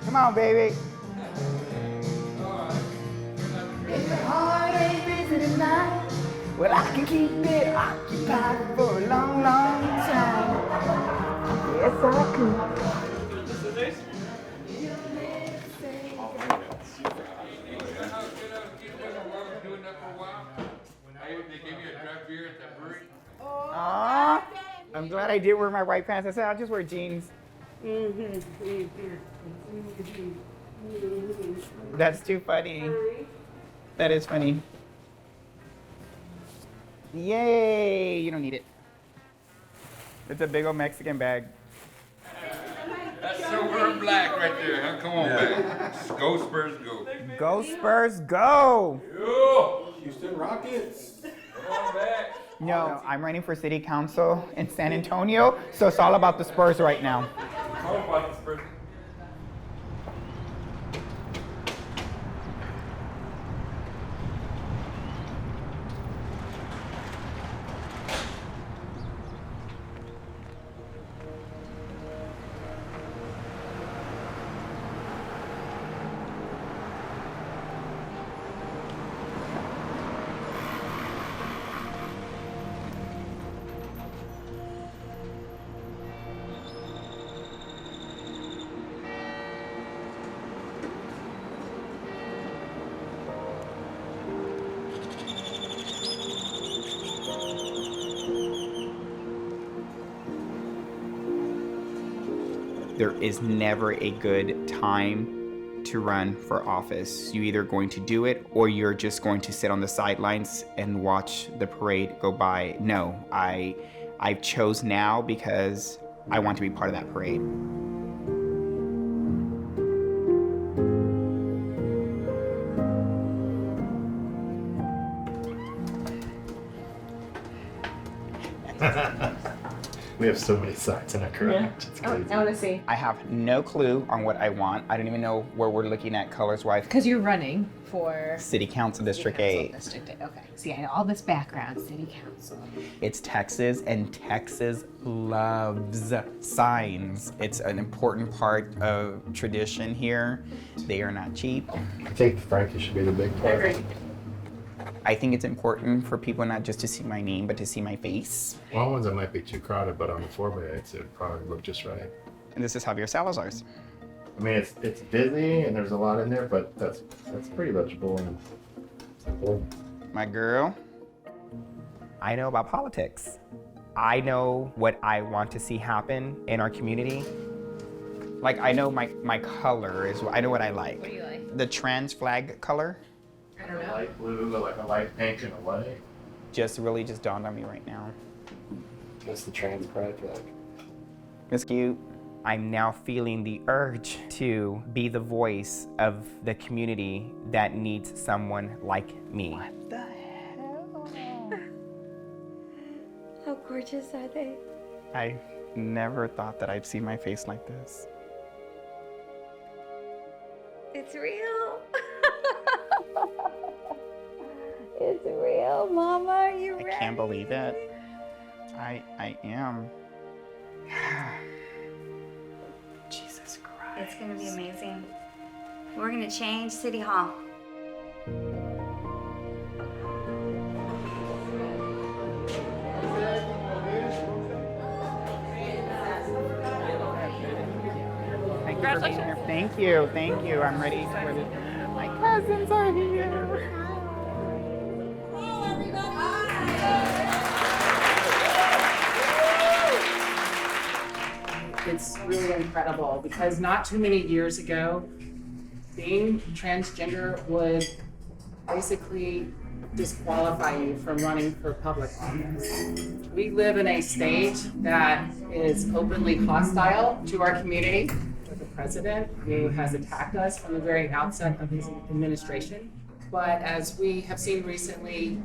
Come on, baby. If the heart ain't busy tonight, well, I can keep it occupied for a long, long time. Yes, I can. Aw, I'm glad I did wear my white pants. I said I'll just wear jeans. That's too funny. That is funny. Yay! You don't need it. It's a big old Mexican bag. That's silver and black right there, huh? Come on, man. Go Spurs, go. Go Spurs, go! Yo! Houston Rockets. Come on back. No, I'm running for city council in San Antonio, so it's all about the Spurs right now. How about the Spurs? There is never a good time to run for office. You're either going to do it or you're just going to sit on the sidelines and watch the parade go by. No, I chose now because I want to be part of that parade. We have so many sides in our garage. It's I crazy. want to see. I have no clue on what I want. I don't even know where we're looking at colors-wise. Because you're running for City Council District Council 8. District 8. Okay. See, I know all this background. City Council. It's Texas, and Texas loves signs. It's an important part of tradition here. They are not cheap. I think Frankie should be the big player. I think it's important for people not just to see my name, but to see my face. One ones that might be too crowded, but on the 4x8s, it would probably look just right. And this is Javier Salazar's. I mean, it's busy and there's a lot in there, but that's pretty legible and simple. My girl, I know about politics. I know what I want to see happen in our community. Like, I know my color is, I know what I like. What do you like? The trans flag color I don't A know. light blue, like a light pink and a white. just really just dawned on me right now. That's the trans pride flag. It's cute. I'm now feeling the urge to be the voice of the community that needs someone like me. What the hell? How gorgeous are they? I never thought that I'd see my face like this. It's real. It's real, Mama. You're I ready. can't believe it. I am. Jesus Christ. It's going to be amazing. We're going to change City Hall. Thank you for being here. Thank you. I'm ready for this. My cousins are here. It's really incredible because not too many years ago, being transgender would basically disqualify you from running for public office. We live in a state that is openly hostile to our community with a president who has attacked us from the very outset of his administration. But as we have seen recently,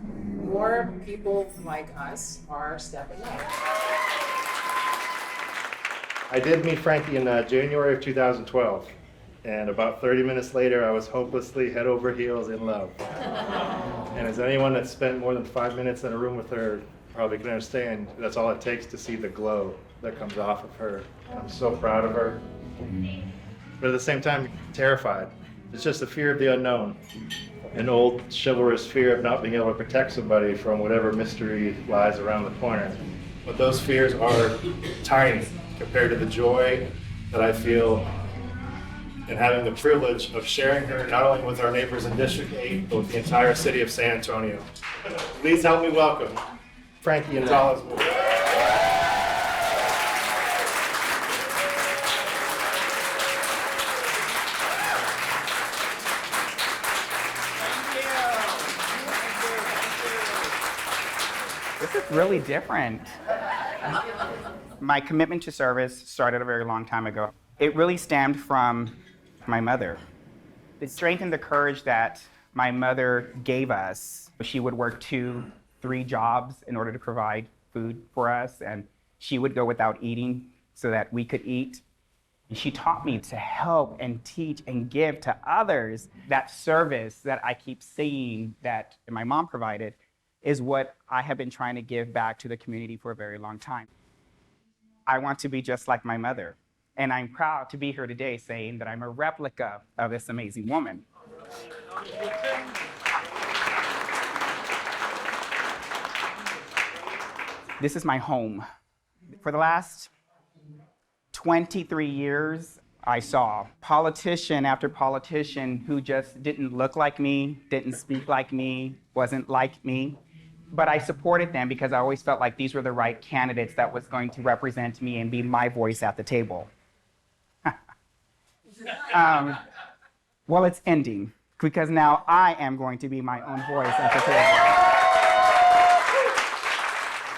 more people like us are stepping up. I did meet Frankie in January of 2012, and about 30 minutes later, I was hopelessly head over heels in love. And as anyone that's spent more than 5 minutes in a room with her probably can understand, that's all it takes to see the glow that comes off of her. I'm so proud of her. but at the same time, terrified. It's just the fear of the unknown, an old chivalrous fear of not being able to protect somebody from whatever mystery lies around the corner. But those fears are tiny compared to the joy that I feel in having the privilege of sharing her not only with our neighbors in District 8, but with the entire city of San Antonio. Please help me welcome Frankie Gonzales-Wolfe. This is really different. My commitment to service started a very long time ago. It really stemmed from my mother. The strength and the courage that my mother gave us. She would work 2, 3 jobs in order to provide food for us, and she would go without eating so that we could eat. And she taught me to help and teach and give to others. That service that I keep seeing that my mom provided is what I have been trying to give back to the community for a very long time. I want to be just like my mother. And I'm proud to be here today saying that I'm a replica of this amazing woman. This is my home. For the last 23 years, I saw politician after politician who just didn't look like me, didn't speak like me, wasn't like me. But I supported them because I always felt like these were the right candidates that was going to represent me and be my voice at the table. Well, it's ending because now I am going to be my own voice at the table.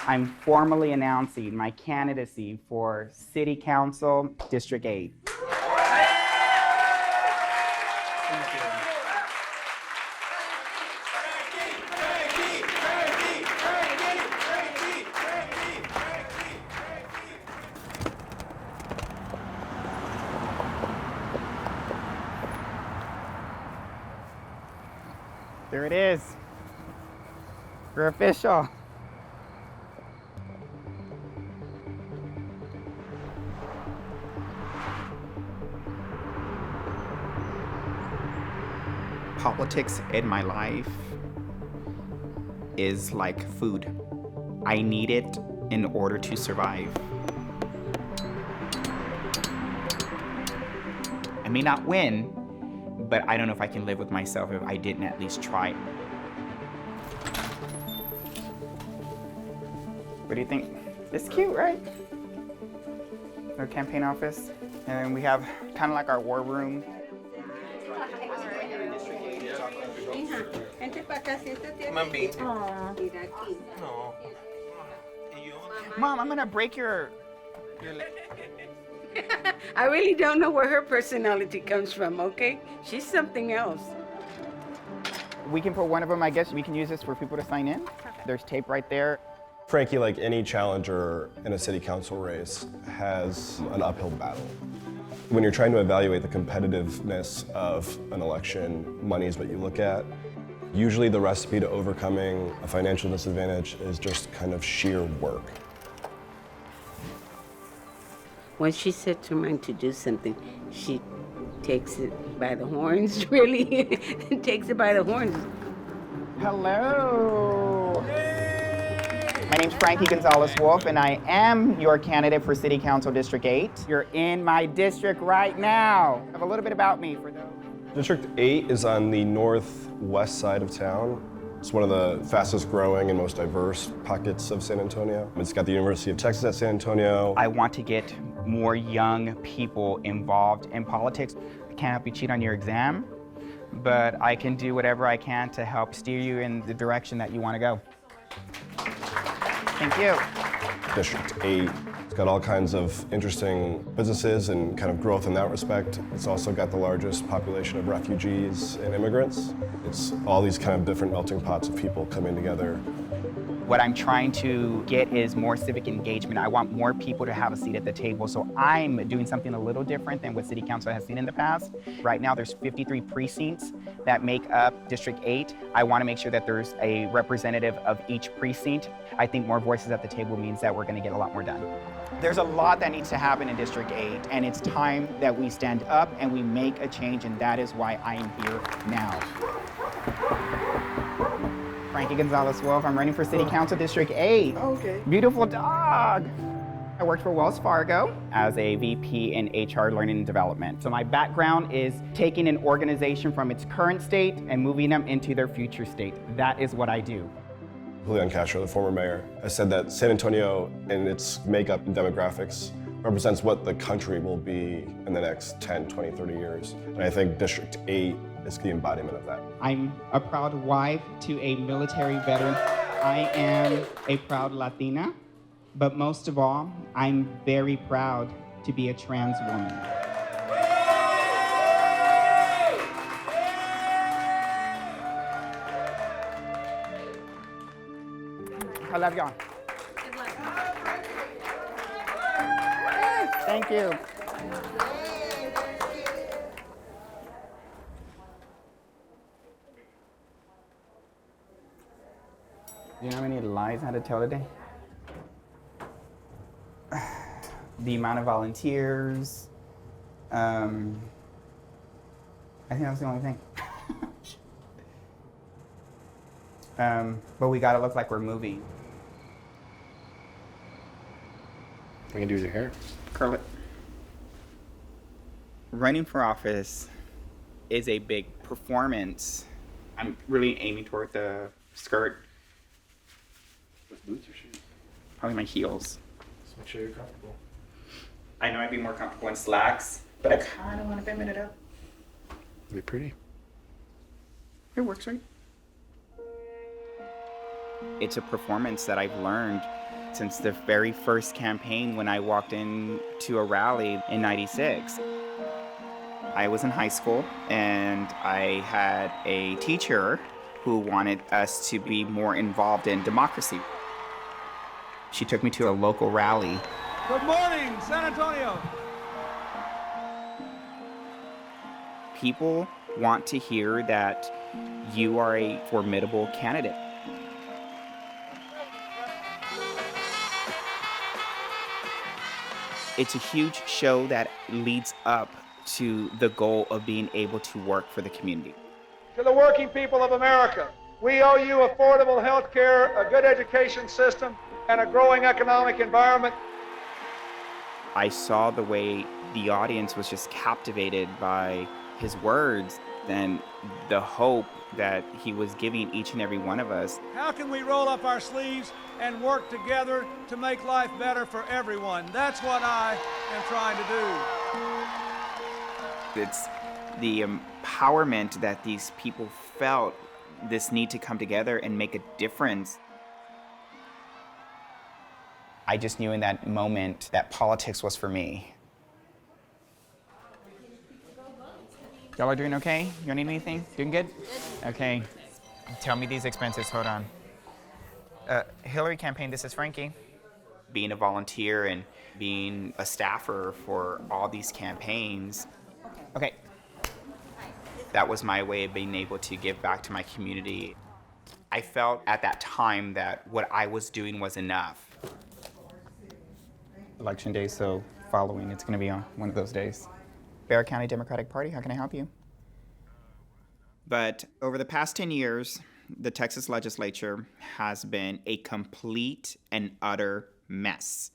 I'm formally announcing my candidacy for City Council, District 8. Thank you. There it is. We're official. Politics in my life is like food. I need it in order to survive. I may not win, but I don't know if I can live with myself if I didn't at least try. What do you think? It's cute, right? Our campaign office. And then we have kind of like our war room. Mom, I'm gonna break your leg. I really don't know where her personality comes from, okay? She's something else. We can put one of them, I guess we can use this for people to sign in. There's tape right there. Frankie, like any challenger in a city council race, has an uphill battle. When you're trying to evaluate the competitiveness of an election, money is what you look at. Usually the recipe to overcoming a financial disadvantage is just kind of sheer work. When she sets her mind to do something, she takes it by the horns, really. Takes it by the horns. Hello. My name's Frankie Gonzales-Wolfe, and I am your candidate for City Council District 8. You're in my district right now. Have a little bit about me for those. District 8 is on the northwest side of town. It's one of the fastest growing and most diverse pockets of San Antonio. It's got the University of Texas at San Antonio. I want to get more young people involved in politics. I can't help you cheat on your exam, but I can do whatever I can to help steer you in the direction that you want to go. Thank you. District 8. It's got all kinds of interesting businesses and kind of growth in that respect. It's also got the largest population of refugees and immigrants. It's all these kind of different melting pots of people coming together What I'm trying to get is more civic engagement. I want more people to have a seat at the table. So I'm doing something a little different than what City Council has seen in the past. Right now, there's 53 precincts that make up District 8. I want to make sure that there's a representative of each precinct. I think more voices at the table means that we're going to get a lot more done. There's a lot that needs to happen in District 8, and it's time that we stand up and we make a change, and that is why I am here now. Frankie Gonzales-Wolfe. I'm running for City Council District 8. Oh, okay. Beautiful dog. I worked for Wells Fargo as a VP in HR Learning and Development. So my background is taking an organization from its current state and moving them into their future state. That is what I do. Julian Castro, the former mayor, has said that San Antonio and its makeup and demographics represents what the country will be in the next 10, 20, 30 years. And I think District 8 is the embodiment of that. I'm a proud wife to a military veteran. I am a proud Latina, but most of all, I'm very proud to be a trans woman. I love y'all. Thank you. Do you know how many lies I had to tell today? The amount of volunteers. I think that's the only thing. But we gotta look like we're moving. What you can do with your hair? Curl it. Running for office is a big performance. I'm really aiming toward the skirt. With boots or shoes? Probably my heels. Just make sure you're comfortable. I know I'd be more comfortable in slacks, but I kind of want to bend it up. It'll be pretty. It works, right? It's a performance that I've learned since the very first campaign when I walked into a rally in '96. I was in high school and I had a teacher who wanted us to be more involved in democracy. She took me to a local rally. Good morning, San Antonio. People want to hear that you are a formidable candidate. It's a huge show that leads up to the goal of being able to work for the community. To the working people of America, we owe you affordable health care, a good education system, and a growing economic environment. I saw the way the audience was just captivated by his words and the hope that he was giving each and every one of us. How can we roll up our sleeves and work together to make life better for everyone? That's what I am trying to do. It's the empowerment that these people felt, this need to come together and make a difference. I just knew in that moment that politics was for me. Y'all are doing okay? You need anything? Doing good? Okay. Tell me these expenses, hold on. Hillary campaign, this is Frankie. Being a volunteer and being a staffer for all these campaigns. Okay. That was my way of being able to give back to my community. I felt at that time that what I was doing was enough. Election day, so following, it's gonna be on one of those days. Bexar County Democratic Party, how can I help you? But over the past 10 years, the Texas legislature has been a complete and utter mess.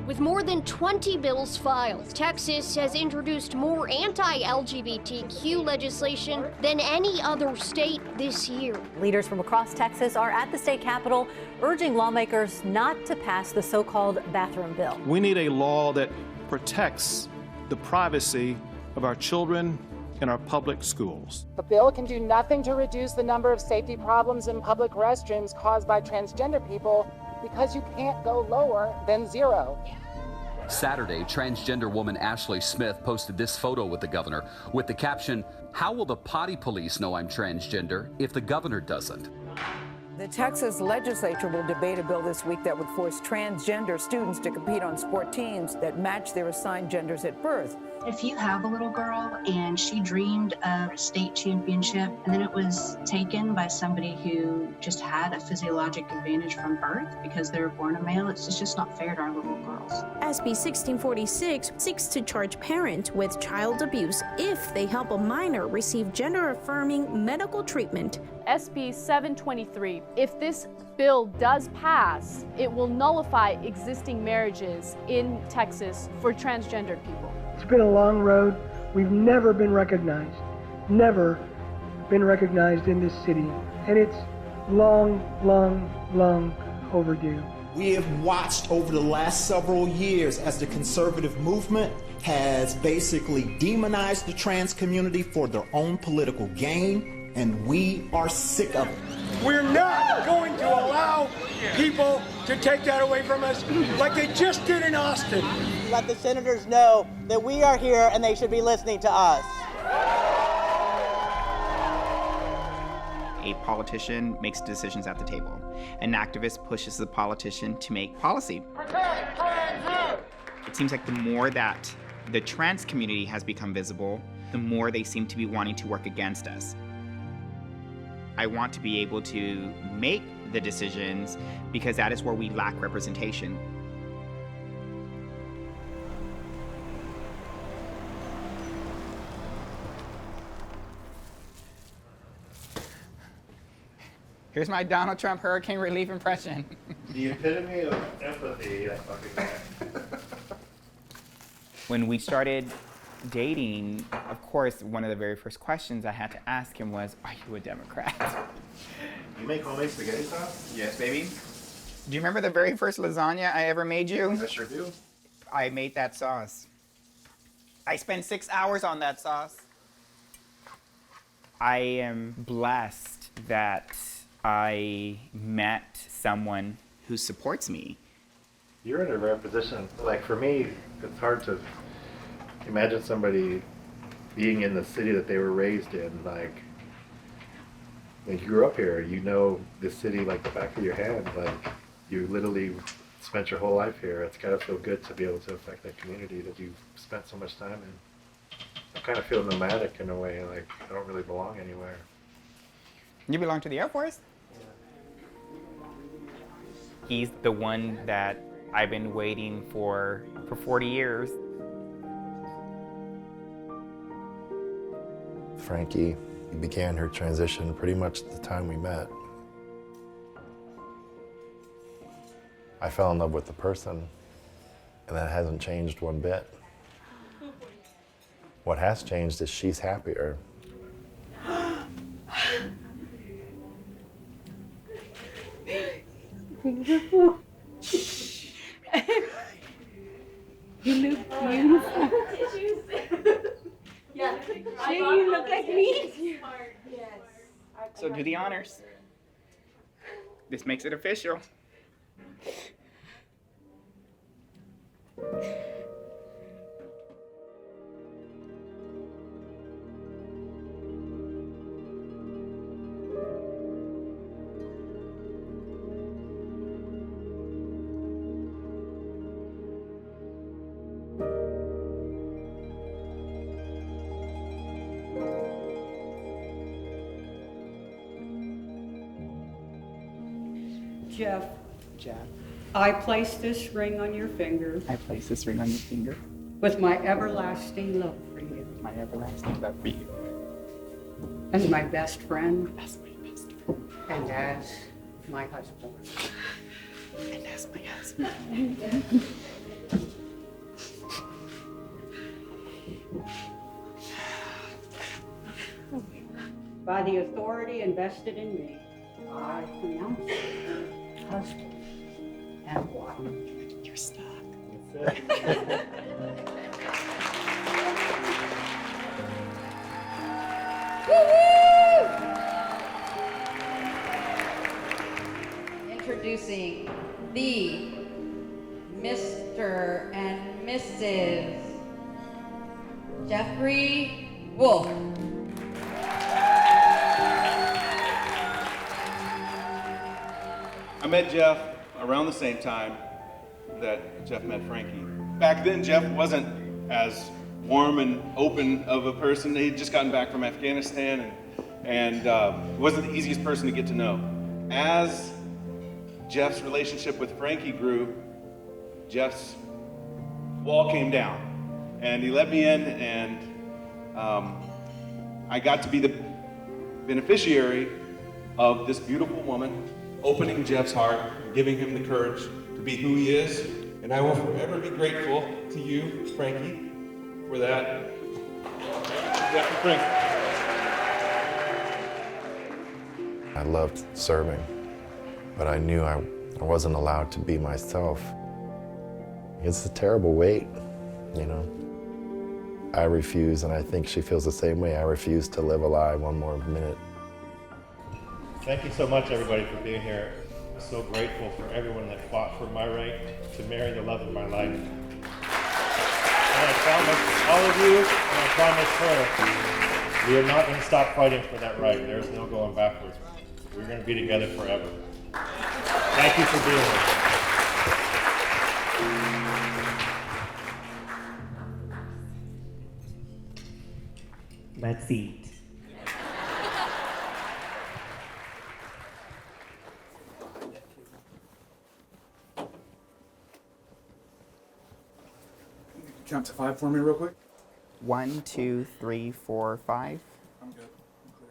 With more than 20 bills filed, Texas has introduced more anti-LGBTQ legislation than any other state this year. Leaders from across Texas are at the state capitol urging lawmakers not to pass the so-called bathroom bill. We need a law that protects the privacy of our children in our public schools. The bill can do nothing to reduce the number of safety problems in public restrooms caused by transgender people because you can't go lower than 0. Saturday, transgender woman Ashley Smith posted this photo with the governor with the caption, "How will the potty police know I'm transgender if the governor doesn't?" The Texas legislature will debate a bill this week that would force transgender students to compete on sport teams that match their assigned genders at birth. If you have a little girl and she dreamed of a state championship and then it was taken by somebody who just had a physiologic advantage from birth because they were born a male, it's just not fair to our little girls. SB 1646 seeks to charge parents with child abuse if they help a minor receive gender-affirming medical treatment. SB 723, if this bill does pass, it will nullify existing marriages in Texas for transgendered people. It's been a long road. We've never been recognized in this city. And it's long, long, long overdue. We have watched over the last several years as the conservative movement has basically demonized the trans community for their own political gain, and we are sick of it. We're not going to allow people to take that away from us like they just did in Austin. Let the senators know that we are here and they should be listening to us. A politician makes decisions at the table. An activist pushes the politician to make policy. It seems like the more that the trans community has become visible, the more they seem to be wanting to work against us. I want to be able to make the decisions because that is where we lack representation. Here's my Donald Trump hurricane relief impression. The epitome of empathy, that fucking guy. When we started dating, of course, one of the very first questions I had to ask him was, are you a Democrat? You make homemade spaghetti sauce? Yes, baby. Do you remember the very first lasagna I ever made you? I sure do. I made that sauce. I spent 6 hours on that sauce. I am blessed that I met someone who supports me. You're in a rare position. Like for me, it's hard to imagine somebody being in the city that they were raised in. Like, when you grew up here, you know this city like the back of your hand. Like, you literally spent your whole life here. It's gotta feel good to be able to affect that community that you've spent so much time in. I kind of feel nomadic in a way, like I don't really belong anywhere. You belong to the Air Force? He's the one that I've been waiting for 40 years. Frankie began her transition pretty much at the time we met. I fell in love with the person, and that hasn't changed one bit. What has changed is she's happier. Beautiful. You look beautiful. Yeah, you look like me. So do the honors. This makes it official. Jeff, I place this ring on your finger I place this ring on your finger. with my everlasting love for you. My everlasting love for you. As my best friend. As my best friend. And as my husband. And as my husband. By the authority invested in me, I pronounce you husband and wife. You're stuck. Introducing the Mr. and Mrs. Jeffrey Wolfe. met Jeff around the same time that Jeff met Frankie. Back then, Jeff wasn't as warm and open of a person. He'd just gotten back from Afghanistan and wasn't the easiest person to get to know. As Jeff's relationship with Frankie grew, Jeff's wall came down and he let me in, and I got to be the beneficiary of this beautiful woman opening Jeff's heart, giving him the courage to be who he is. And I will forever be grateful to you, Frankie, for that. Yeah, Frankie. I loved serving, but I knew I wasn't allowed to be myself. It's a terrible weight, you know. I refuse, and I think she feels the same way. I refuse to live a lie one more minute. Thank you so much, everybody, for being here. I'm so grateful for everyone that fought for my right to marry the love of my life. And I promise all of you, and I promise her, we are not going to stop fighting for that right. There's no going backwards. We're going to be together forever. Thank you for being here. Let's eat. Count to 5 for me real quick. 1, 2, 3, 4, 5. I'm good. I'm clear.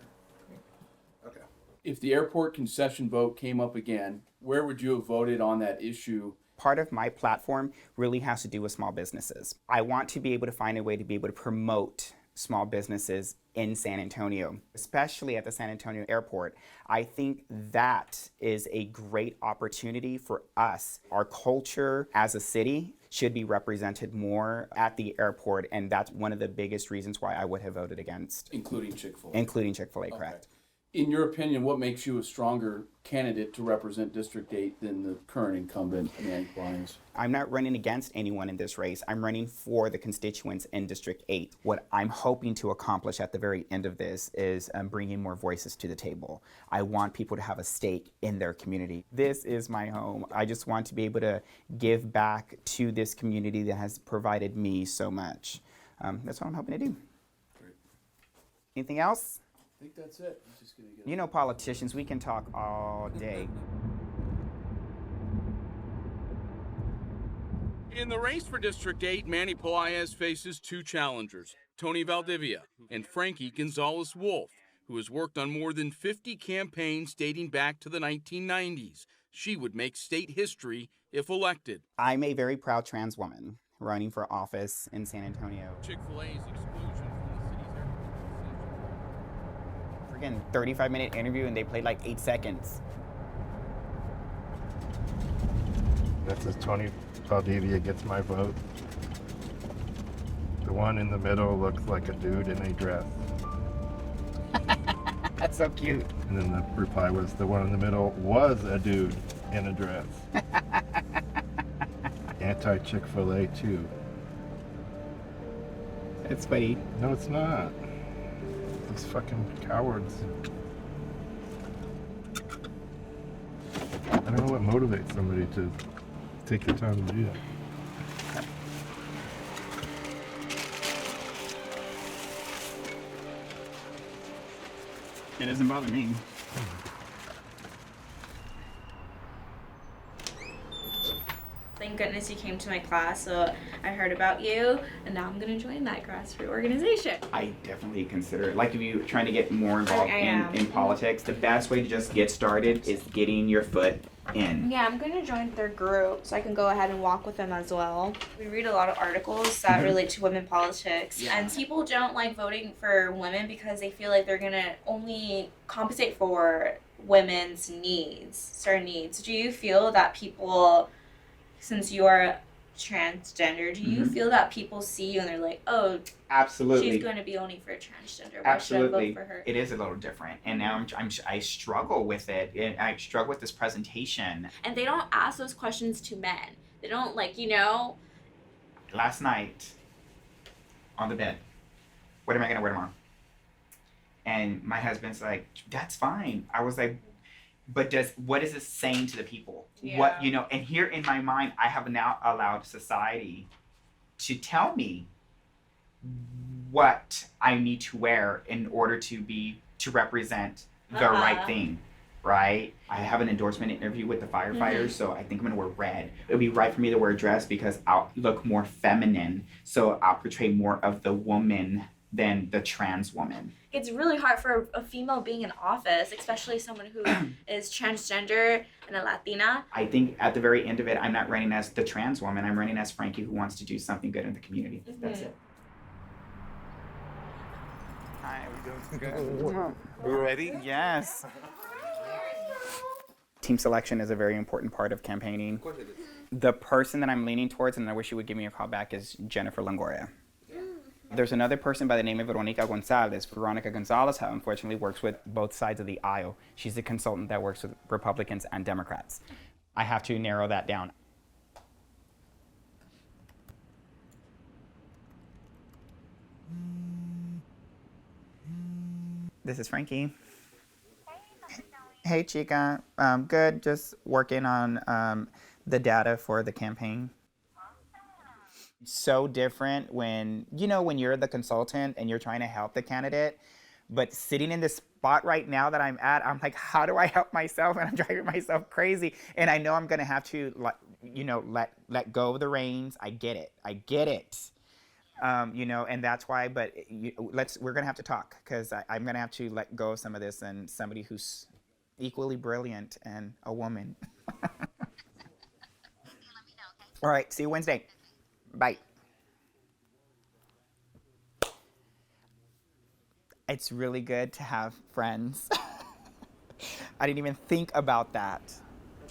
Okay. If the airport concession vote came up again, where would you have voted on that issue? Part of my platform really has to do with small businesses. I want to be able to find a way to be able to promote small businesses in San Antonio, especially at the San Antonio airport. I think that is a great opportunity for us. Our culture as a city should be represented more at the airport, and that's one of the biggest reasons why I would have voted against. Including Chick-fil-A? Including Chick-fil-A, correct. In your opinion, what makes you a stronger candidate to represent District 8 than the current incumbent, Manny Pelaez? I'm not running against anyone in this race. I'm running for the constituents in District 8. What I'm hoping to accomplish at the very end of this is bringing more voices to the table. I want people to have a stake in their community. This is my home. I just want to be able to give back to this community that has provided me so much. That's what I'm hoping to do. Great. Anything else? I think that's it. I'm just gonna get You know, politicians, we can talk all day. In the race for District 8, Manny Pelaez faces two challengers, Tony Valdivia and Frankie Gonzales-Wolfe, who has worked on more than 50 campaigns dating back to the 1990s. She would make state history if elected. I'm a very proud trans woman running for office in San Antonio. Chick-fil-A's exclusion from the city's airport. Freaking 35-minute interview and they played like 8 seconds. That says Tony Valdivia gets my vote. The one in the middle looks like a dude in a dress. That's so cute. And then the reply was, the one in the middle was a dude in a dress. Anti-Chick-fil-A too. It's funny. No, it's not. Those fucking cowards. I don't know what motivates somebody to take the time to do that. It doesn't bother me. Thank goodness you came to my class, so I heard about you, and now I'm gonna join that grassroots organization. I definitely consider it. Like if you're trying to get more involved I am. in politics, the best way to just get started is getting your foot in. Yeah, I'm gonna join their group so I can go ahead and walk with them as well. We read a lot of articles that relate to women politics, and people don't like voting for women because they feel like they're gonna only compensate for women's needs, certain needs. Do you feel that people, since you are transgender, do you feel that people see you and they're like, oh, Absolutely. she's going to be only for transgender, why should I Absolutely. vote for her? It is a little different. And now I struggle with it. And I struggle with this presentation. And they don't ask those questions to men. They don't, like, you know. Last night, on the bed, what am I going to wear tomorrow? And my husband's like, that's fine. I was like, But what is this saying to the people? Yeah. What, you know, and here in my mind, I have now allowed society to tell me what I need to wear in order to represent the right thing, right? I have an endorsement interview with the firefighters, so I think I'm gonna wear red. It would be right for me to wear a dress because I'll look more feminine, so I'll portray more of the woman than the trans woman. It's really hard for a female being in office, especially someone who is transgender and a Latina. I think at the very end of it, I'm not running as the trans woman, I'm running as Frankie who wants to do something good in the community. That's it. Hi, we doing good? We ready? Yes. Team selection is a very important part of campaigning. Of course it is. The person that I'm leaning towards, and I wish you would give me a call back, is Jennifer Longoria. There's another person by the name of Frankie Gonzales. Veronica Gonzalez, unfortunately, works with both sides of the aisle. She's a consultant that works with Republicans and Democrats. I have to narrow that down. This is Frankie. Hey, Chica. Good. Just working on the data for the campaign. So different when you're the consultant and you're trying to help the candidate, but sitting in this spot right now that I'm at, I'm like, how do I help myself? And I'm driving myself crazy. And I know I'm going to have to, let go of the reins. I get it. And that's why, but we're going to have to talk because I'm going to have to let go of some of this and somebody who's equally brilliant and a woman. All right. See you Wednesday. Bye. It's really good to have friends. I didn't even think about that.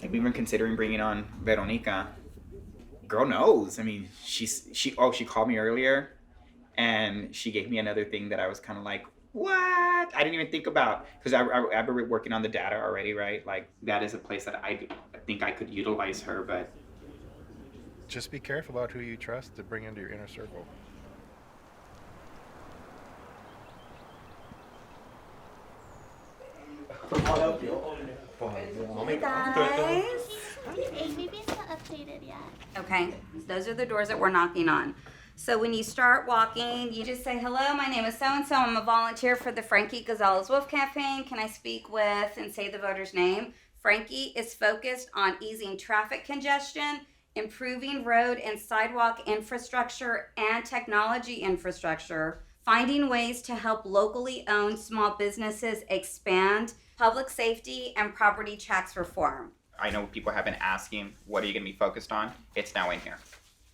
Like, we were considering bringing on Veronica. Girl knows. I mean, she called me earlier and she gave me another thing that I was kind of like, what? I didn't even think about, because I've been working on the data already, right? Like, that is a place that I think I could utilize her, but just be careful about who you trust to bring into your inner circle. Hey guys. Maybe it's not updated yet. Okay, those are the doors that we're knocking on. So when you start walking, you just say, hello, my name is so-and-so. I'm a volunteer for the Frankie Gonzales-Wolfe campaign. Can I speak with, and say the voter's name. Frankie is focused on easing traffic congestion, improving road and sidewalk infrastructure and technology infrastructure, finding ways to help locally owned small businesses expand, public safety, and property tax reform. I know people have been asking, what are you going to be focused on? It's now in here.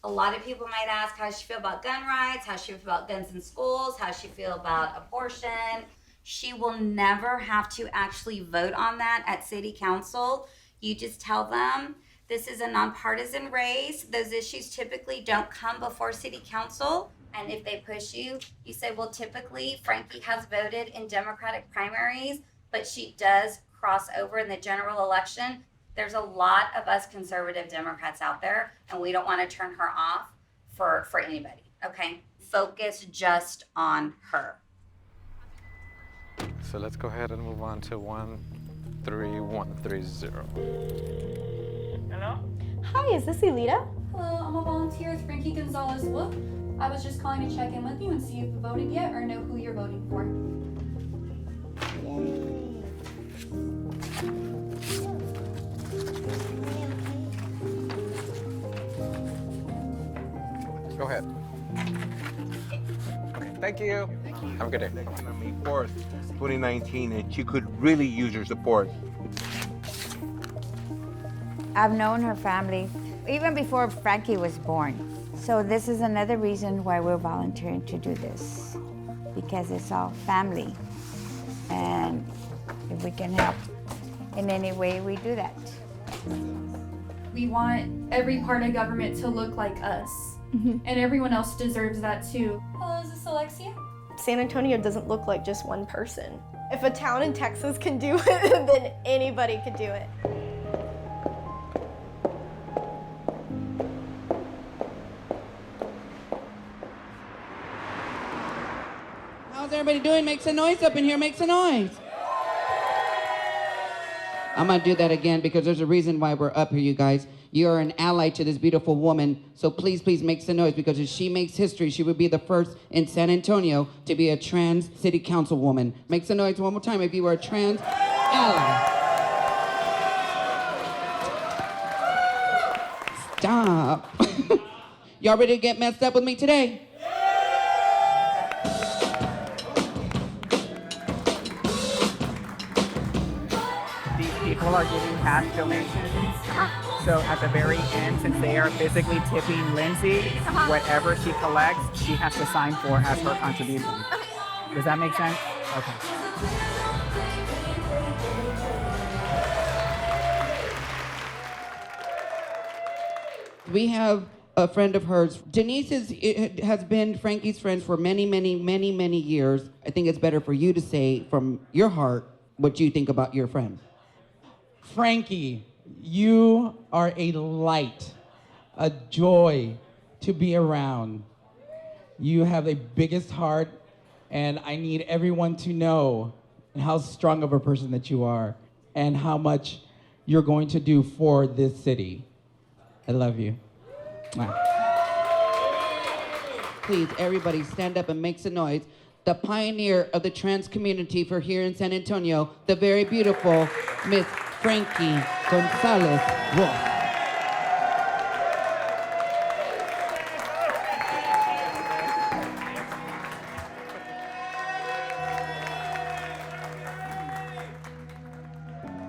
A lot of people might ask how she feel about gun rights, how she feel about guns in schools, how she feel about abortion. She will never have to actually vote on that at city council. You just tell them, this is a nonpartisan race. Those issues typically don't come before city council. And if they push you, you say, well, typically Frankie has voted in Democratic primaries, but she does cross over in the general election. There's a lot of us conservative Democrats out there, and we don't want to turn her off for anybody, okay? Focus just on her. So let's go ahead and move on to 13130. Hello? Hi, is this Elita? Hello, I'm a volunteer with Frankie Gonzales-Wolfe. I was just calling to check in with you and see if you voted yet or know who you're voting for. Go ahead. Okay, thank you. Have a good day. On May 4th, 2019, and she could really use your support. I've known her family even before Frankie was born. So this is another reason why we're volunteering to do this, because it's all family. And if we can help in any way, we do that. We want every part of government to look like us. And everyone else deserves that too. Hello, is this Alexia? San Antonio doesn't look like just one person. If a town in Texas can do it, then anybody could do it. How's everybody doing? Make some noise up in here, make some noise. I'm gonna do that again because there's a reason why we're up here, you guys. You are an ally to this beautiful woman, so please, please make some noise because if she makes history, she would be the first in San Antonio to be a trans city councilwoman. Make some noise one more time if you are a trans ally. Stop. Y'all ready to get messed up with me today? People are giving cash donations. So at the very end, since they are physically tipping Lindsay, whatever she collects, she has to sign for as her contribution. Does that make sense? Okay. We have a friend of hers. Denise has been Frankie's friend for many, many, many, many years. I think it's better for you to say from your heart what you think about your friend. Frankie, you are a light, a joy to be around. You have the biggest heart, and I need everyone to know how strong of a person that you are and how much you're going to do for this city. I love you. Mwah. Please, everybody stand up and make some noise. The pioneer of the trans community for here in San Antonio, the very beautiful Miss Frankie Gonzales-Wolfe.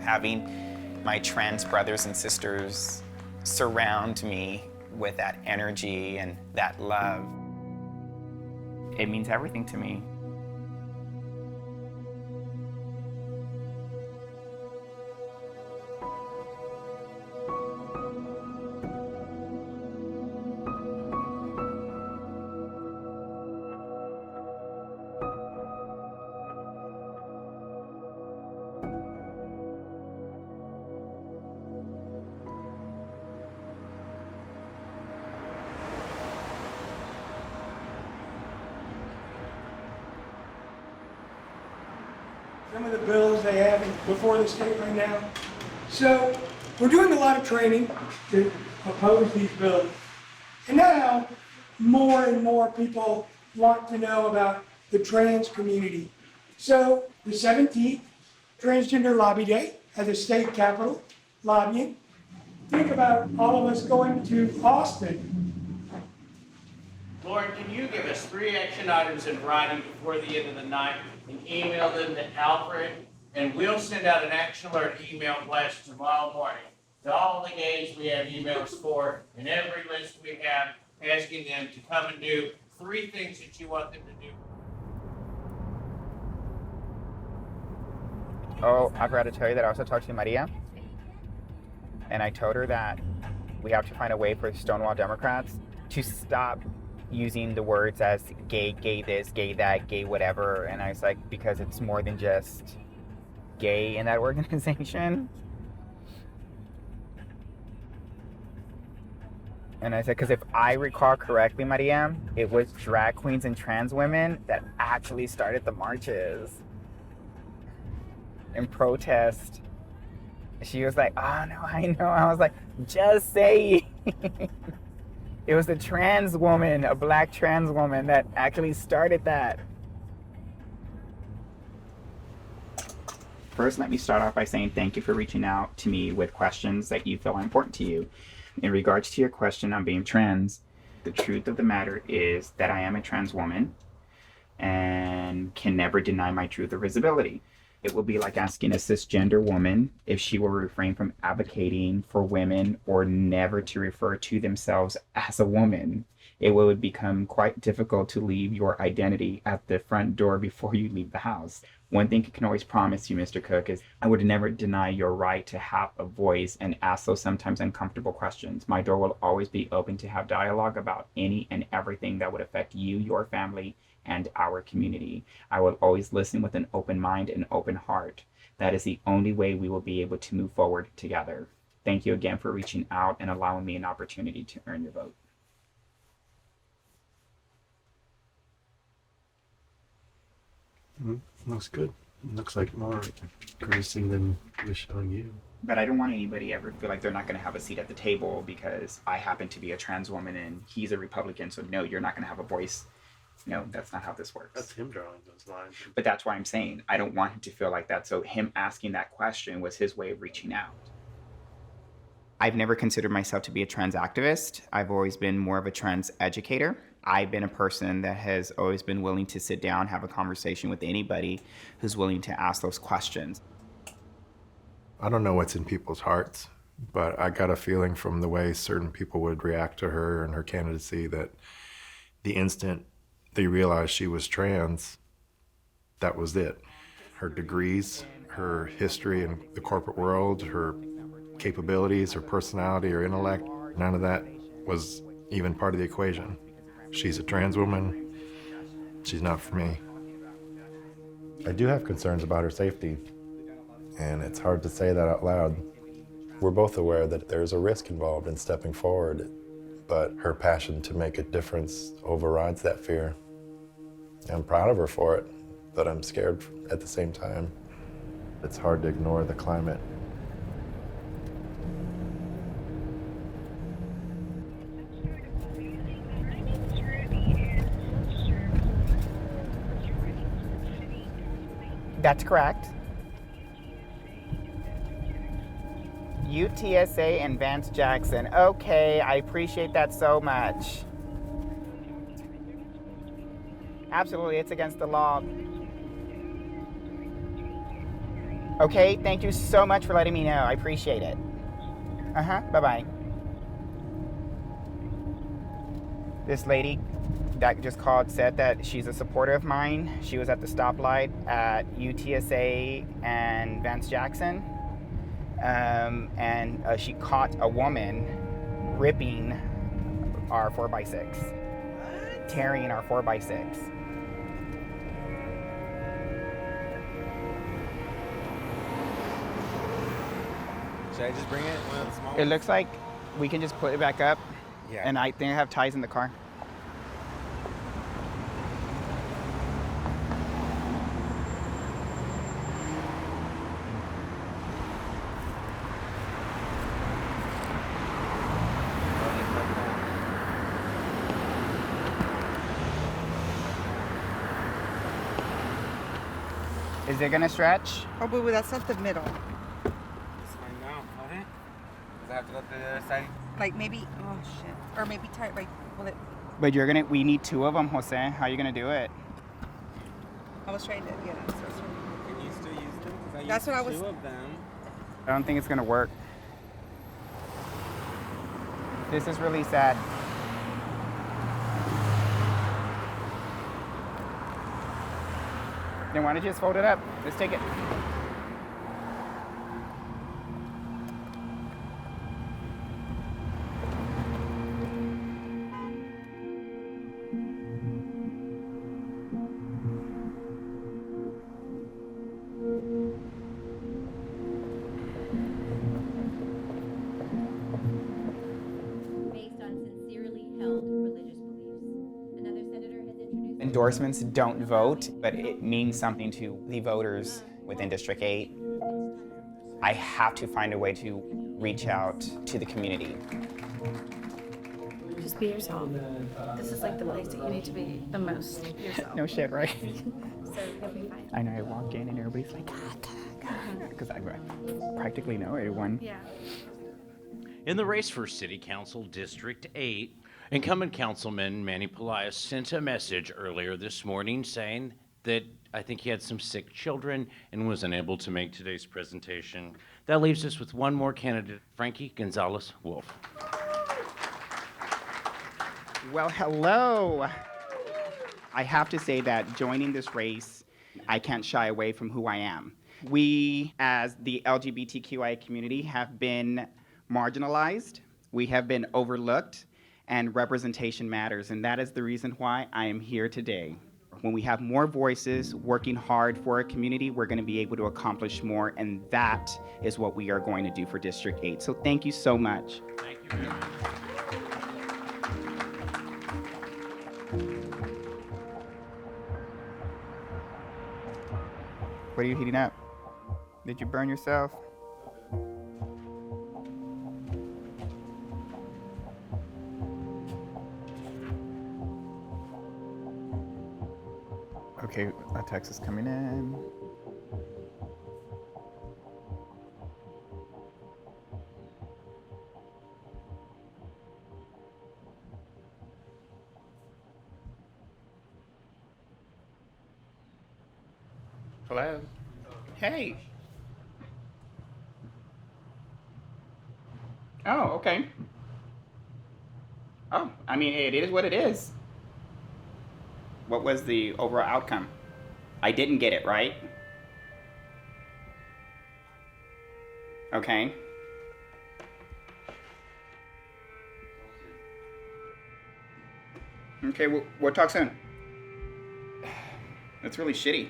Having my trans brothers and sisters surround me with that energy and that love, it means everything to me. Some of the bills they have before the state right now. So we're doing a lot of training to oppose these bills. And now more and more people want to know about the trans community. So the 17th, Transgender Lobby Day at the state capitol, lobbying. Think about all of us going to Austin. Lauren, can you give us 3 action items in writing before the end of the night and email them to Alfred? And we'll send out an action alert email blast tomorrow morning to all the gays we have emails for and every list we have, asking them to come and do 3 things that you want them to do. Oh, I forgot to tell you that I also talked to Maria, and I told her that we have to find a way for Stonewall Democrats to stop using the words as gay, gay this, gay that, gay whatever. And I was like, because it's more than just gay in that organization. And I said, because if I recall correctly, Maria, it was drag queens and trans women that actually started the marches in protest. She was like, oh no, I know. I was like, just say it. It was a trans woman, a black trans woman that actually started that. First, let me start off by saying thank you for reaching out to me with questions that you feel are important to you. In regards to your question on being trans, the truth of the matter is that I am a trans woman and can never deny my truth or visibility. It will be like asking a cisgender woman if she will refrain from advocating for women or never to refer to themselves as a woman. It would become quite difficult to leave your identity at the front door before you leave the house. One thing I can always promise you, Mr. Cook, is I would never deny your right to have a voice and ask those sometimes uncomfortable questions. My door will always be open to have dialogue about any and everything that would affect you, your family, and our community. I will always listen with an open mind and open heart. That is the only way we will be able to move forward together. Thank you again for reaching out and allowing me an opportunity to earn your vote. That's good. Looks like more cursing than wish on you. But I don't want anybody ever feel like they're not going to have a seat at the table because I happen to be a trans woman and he's a Republican, so no, you're not going to have a voice. No, that's not how this works. That's him drawing those lines. But that's why I'm saying I don't want him to feel like that. So him asking that question was his way of reaching out. I've never considered myself to be a trans activist. I've always been more of a trans educator. I've been a person that has always been willing to sit down, have a conversation with anybody who's willing to ask those questions. I don't know what's in people's hearts, but I got a feeling from the way certain people would react to her and her candidacy that the instant they realized she was trans, that was it. Her degrees, her history in the corporate world, her capabilities, her personality, her intellect, none of that was even part of the equation. She's a trans woman. She's not for me. I do have concerns about her safety, and it's hard to say that out loud. We're both aware that there's a risk involved in stepping forward, but her passion to make a difference overrides that fear. I'm proud of her for it, but I'm scared at the same time. It's hard to ignore the climate. That's correct. UTSA and Vance Jackson. Okay, I appreciate that so much. Absolutely, it's against the law. Okay, thank you so much for letting me know. I appreciate it. Bye-bye. This lady that just called said that she's a supporter of mine. She was at the stoplight at UTSA and Vance Jackson. And she caught a woman ripping our 4x6, tearing our 4x6. Should I just bring it? One of the small It looks like we can just put it back up. Yeah. And I think I have ties in the car. Is it gonna stretch? Oh, boo boo, that's not the middle. It's fine now. Okay. Does I have to go to the other side? Like maybe, oh shit. Or maybe tie it like, will it? But we need two of them, Jose. How are you gonna do it? I was trying to, yeah. Can you still use them? 'Cause I That's used what I was. 2 of them. I don't think it's gonna work. This is really sad. Then why don't you just fold it up? Let's take it. Based on sincerely held religious beliefs. Another senator has introduced Endorsements don't vote, but it means something to the voters within District 8. I have to find a way to reach out to the community. Just be yourself. This is like the place that you need to be the most yourself. No shit, right? So you'll be fine. I know I walk in and everybody's like, because I practically know everyone. Yeah. In the race for City Council District 8, incumbent Councilman Manny Pelaez sent a message earlier this morning saying that I think he had some sick children and was unable to make today's presentation. That leaves us with one more candidate, Frankie Gonzales-Wolfe. Well, hello. I have to say that joining this race, I can't shy away from who I am. We, as the LGBTQIA community, have been marginalized, we have been overlooked, and representation matters, and that is the reason why I am here today. When we have more voices working hard for our community, we're going to be able to accomplish more, and that is what we are going to do for District 8. So thank you so much. Thank you very much. What are you heating up? Did you burn yourself? Okay, a text is coming in. Hello? Hey. Oh, okay. Oh, I mean, it is what it is. What was the overall outcome? I didn't get it, right? Okay. Okay, we'll talk soon. That's really shitty.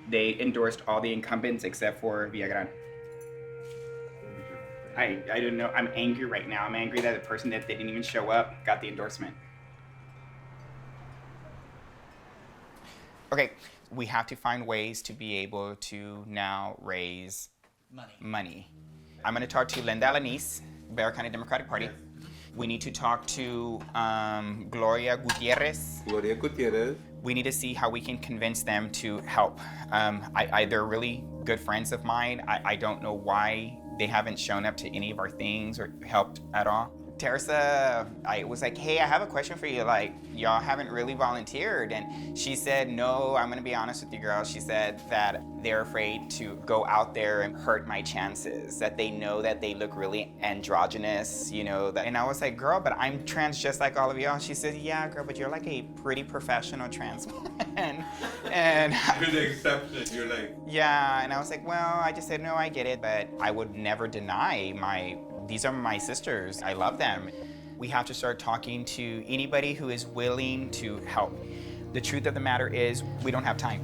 They endorsed all the incumbents except for Villagran. I don't know. I'm angry right now. I'm angry that the person that didn't even show up got the endorsement. Okay, we have to find ways to be able to now raise money. I'm going to talk to Linda Alanis, Bexar County Democratic Party. We need to talk to Gloria Gutierrez. We need to see how we can convince them to help. They're really good friends of mine. I don't know why they haven't shown up to any of our things or helped at all. Teresa, I was like, hey, I have a question for you. Like, y'all haven't really volunteered. And she said, no, I'm gonna be honest with you, girl. She said that they're afraid to go out there and hurt my chances, that they know that they look really androgynous, you know. And I was like, girl, but I'm trans just like all of y'all. She said, yeah, girl, but you're like a pretty professional trans woman. And You're the exception, you're like. Yeah, and I was like, well, I just said, no, I get it, but I would never deny these are my sisters. I love them. We have to start talking to anybody who is willing to help. The truth of the matter is, we don't have time.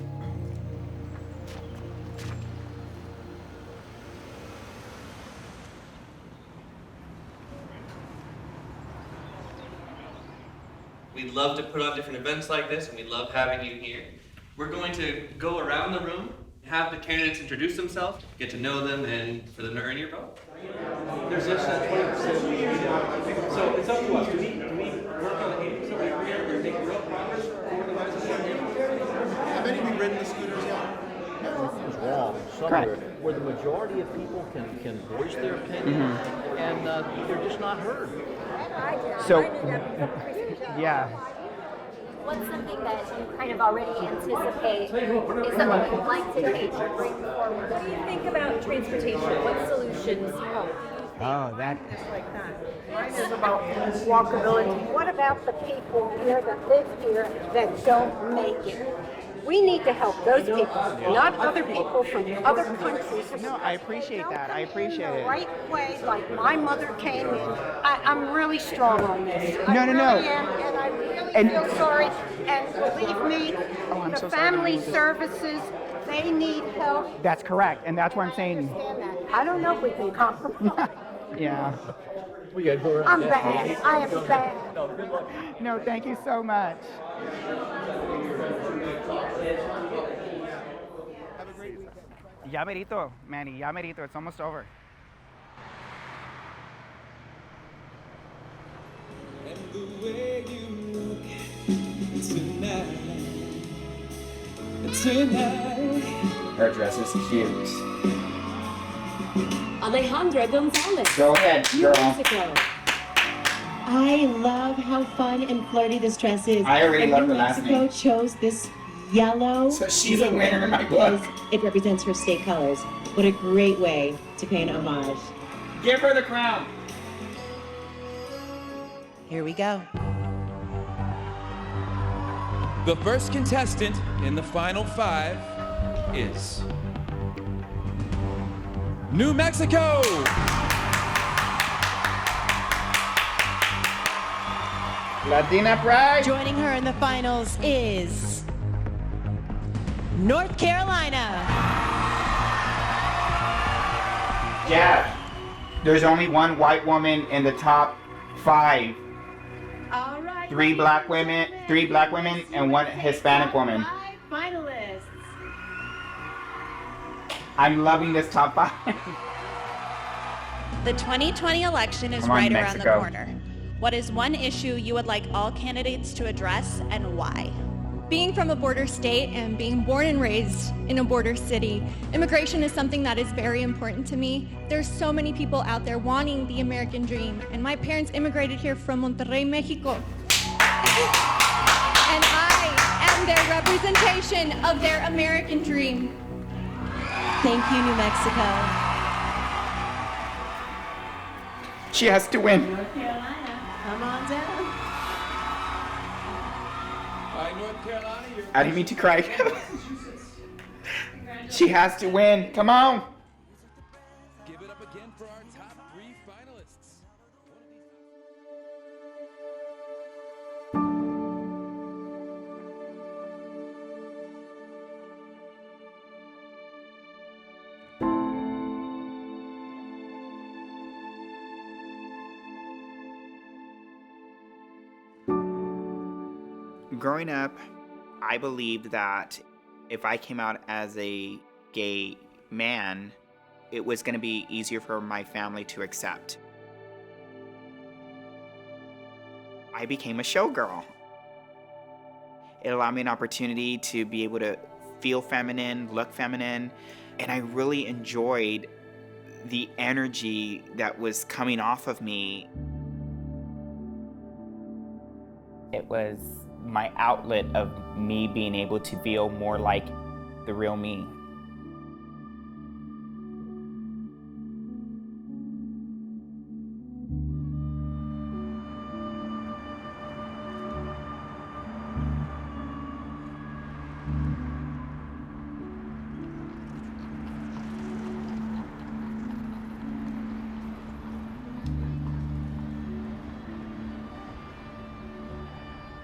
We'd love to put on different events like this, and we love having you here. We're going to go around the room, have the candidates introduce themselves, get to know them, and for them to earn your vote. There's just a 20%. So it's up to us. Do we work on the 80% we agree on? Or make real progress over the last year? Have any of you ridden the scooters yet? Everything's wrong somewhere where the majority of people can voice their opinion and they're just not heard. So, yeah. What's something that you kind of already anticipate is something you'd like to take or bring forward? What do you think about transportation? What solutions help? Oh, that. Like that. Mine is about walkability. What about the people here that live here that don't make it? We need to help those people, not other people from other countries. No, I appreciate that. I appreciate it. The right way, like my mother came in. I'm really strong on this. No. I really am, and I really feel sorry. And believe me, the family services, they need help. That's correct, and that's what I'm saying. I don't know if we can compromise. Yeah. I'm bad. I am bad. No, thank you so much. Ya merito, Manny, ya merito. It's almost over. And the way you look tonight. Her dress is cute. Alejandra Gonzalez. Go ahead, girl. Mexico. I love how fun and flirty this dress is. I already love New the last Mexico name. chose this yellow. So she's a winner in my book. It represents her state colors. What a great way to pay an homage. Give her the crown. Here we go. The first contestant in the final 5 is New Mexico. Latina Pride. Joining her in the finals is North Carolina. Jeff, there's only one white woman in the top 5. All right. 3 black women, and 1 Hispanic woman. Finalists. I'm loving this top 5. The 2020 election is Come on, right around the Mexico. corner. What is one issue you would like all candidates to address and why? Being from a border state and being born and raised in a border city, immigration is something that is very important to me. There's so many people out there wanting the American dream, and my parents immigrated here from Monterrey, Mexico. And I am their representation of their American dream. Thank you, New Mexico. She has to win. North Carolina, come on down. North Carolina, I didn't mean to cry. She has to win. Come on. Give it up again for our top 3 finalists. Growing up, I believed that if I came out as a gay man, it was going to be easier for my family to accept. I became a showgirl. It allowed me an opportunity to be able to feel feminine, look feminine, and I really enjoyed the energy that was coming off of me. It was my outlet of me being able to feel more like the real me.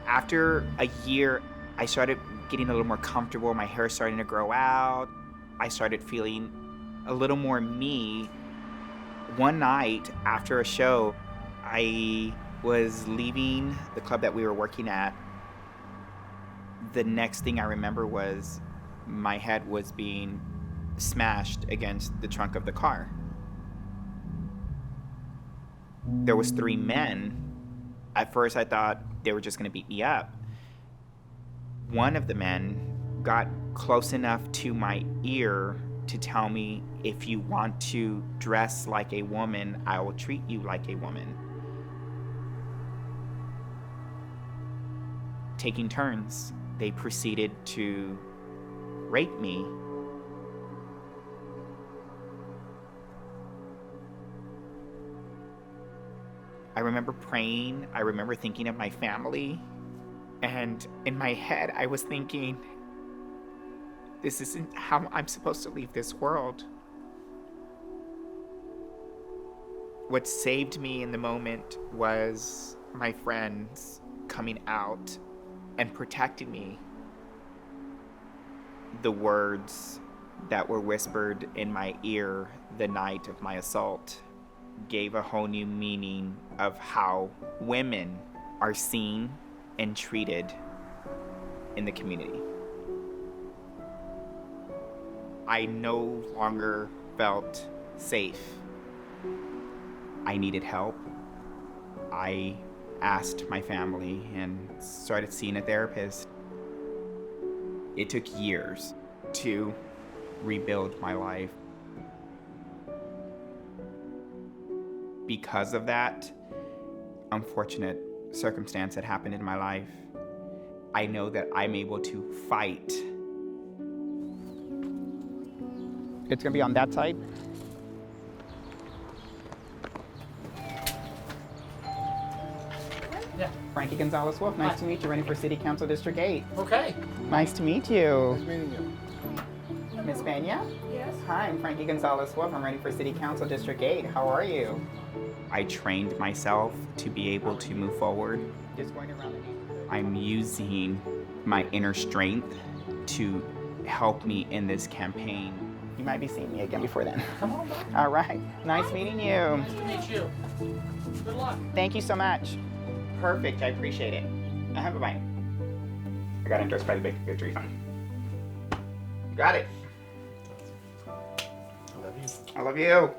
After a year, I started getting a little more comfortable. My hair starting to grow out. I started feeling a little more me. One night after a show, I was leaving the club that we were working at. The next thing I remember was my head was being smashed against the trunk of the car. There was 3 men. At first I thought they were just gonna beat me up. One of the men got close enough to my ear to tell me, if you want to dress like a woman, I will treat you like a woman. Taking turns, they proceeded to rape me. I remember praying, I remember thinking of my family, and in my head I was thinking, this isn't how I'm supposed to leave this world. What saved me in the moment was my friends coming out and protecting me. The words that were whispered in my ear the night of my assault gave a whole new meaning of how women are seen and treated in the community. I no longer felt safe. I needed help. I asked my family and started seeing a therapist. It took years to rebuild my life. Because of that unfortunate circumstance that happened in my life, I know that I'm able to fight. It's gonna be on that side. Yeah. Frankie Gonzales-Wolfe, nice to meet you, running for City Council District 8. Okay. Nice to meet you. Nice meeting you. Miss Pena? Yes. Hi, I'm Frankie Gonzales-Wolfe. I'm running for City Council District 8. How are you? I trained myself to be able to move forward. Just going around the neighborhood. I'm using my inner strength to help me in this campaign. You might be seeing me again before then. Come on back. All right. Nice meeting you. Nice to meet you. Good luck. Thank you so much. Perfect. I appreciate it. Bye-bye. I got endorsed by the Big Tree Fund. Got it. I love you.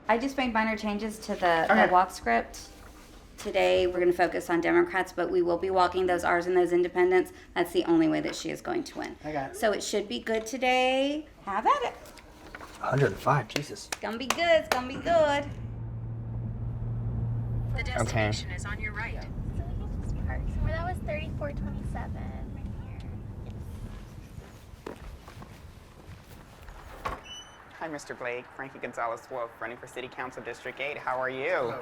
I just made minor changes to the walk script. Today, we're going to focus on Democrats, but we will be walking those R's and those independents. That's the only way that she is going to win. So it should be good today. Have at it. 105, Jesus. It's going to be good. It's going to be good. The destination is on your right. So we can just park somewhere. That was 3427 right here. Hi, Mr. Blake. Frankie Gonzales-Wolfe, running for City Council District 8. How are you? Hello.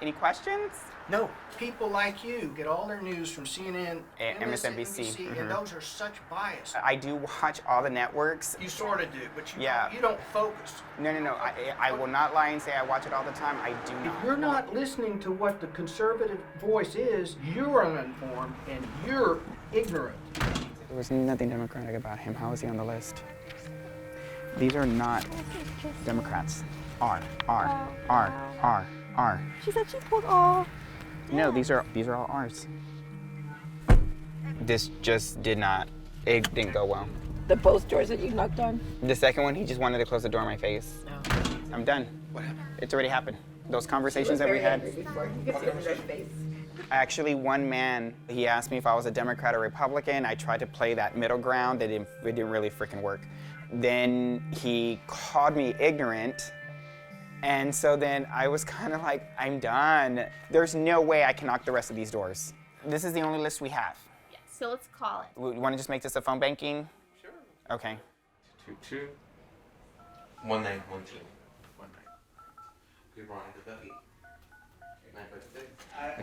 Any questions? No, people like you get all their news from CNN, MSNBC. and those are such bias. I do watch all the networks. You sort of do, but Yeah. you don't focus. No. I will not lie and say I watch it all the time. I do If not. you're not listening to what the conservative voice is, you're uninformed and you're ignorant. There was nothing Democratic about him. How is he on the list? These are not Democrats. R. She said she pulled all. No, these are all R's. This just didn't go well. The both doors that you knocked on? The second one, he just wanted to close the door in my face. I'm done. What happened? It's already happened. Those conversations that we had. Actually, one man, he asked me if I was a Democrat or Republican. I tried to play that middle ground. It didn't really freaking work. Then he called me ignorant. And so then I was kind of like, I'm done. There's no way I can knock the rest of these doors. This is the only list we have. Yes, so let's call it. We want to just make this a phone banking? Sure. Okay. 22 1912. Veronica Duffy.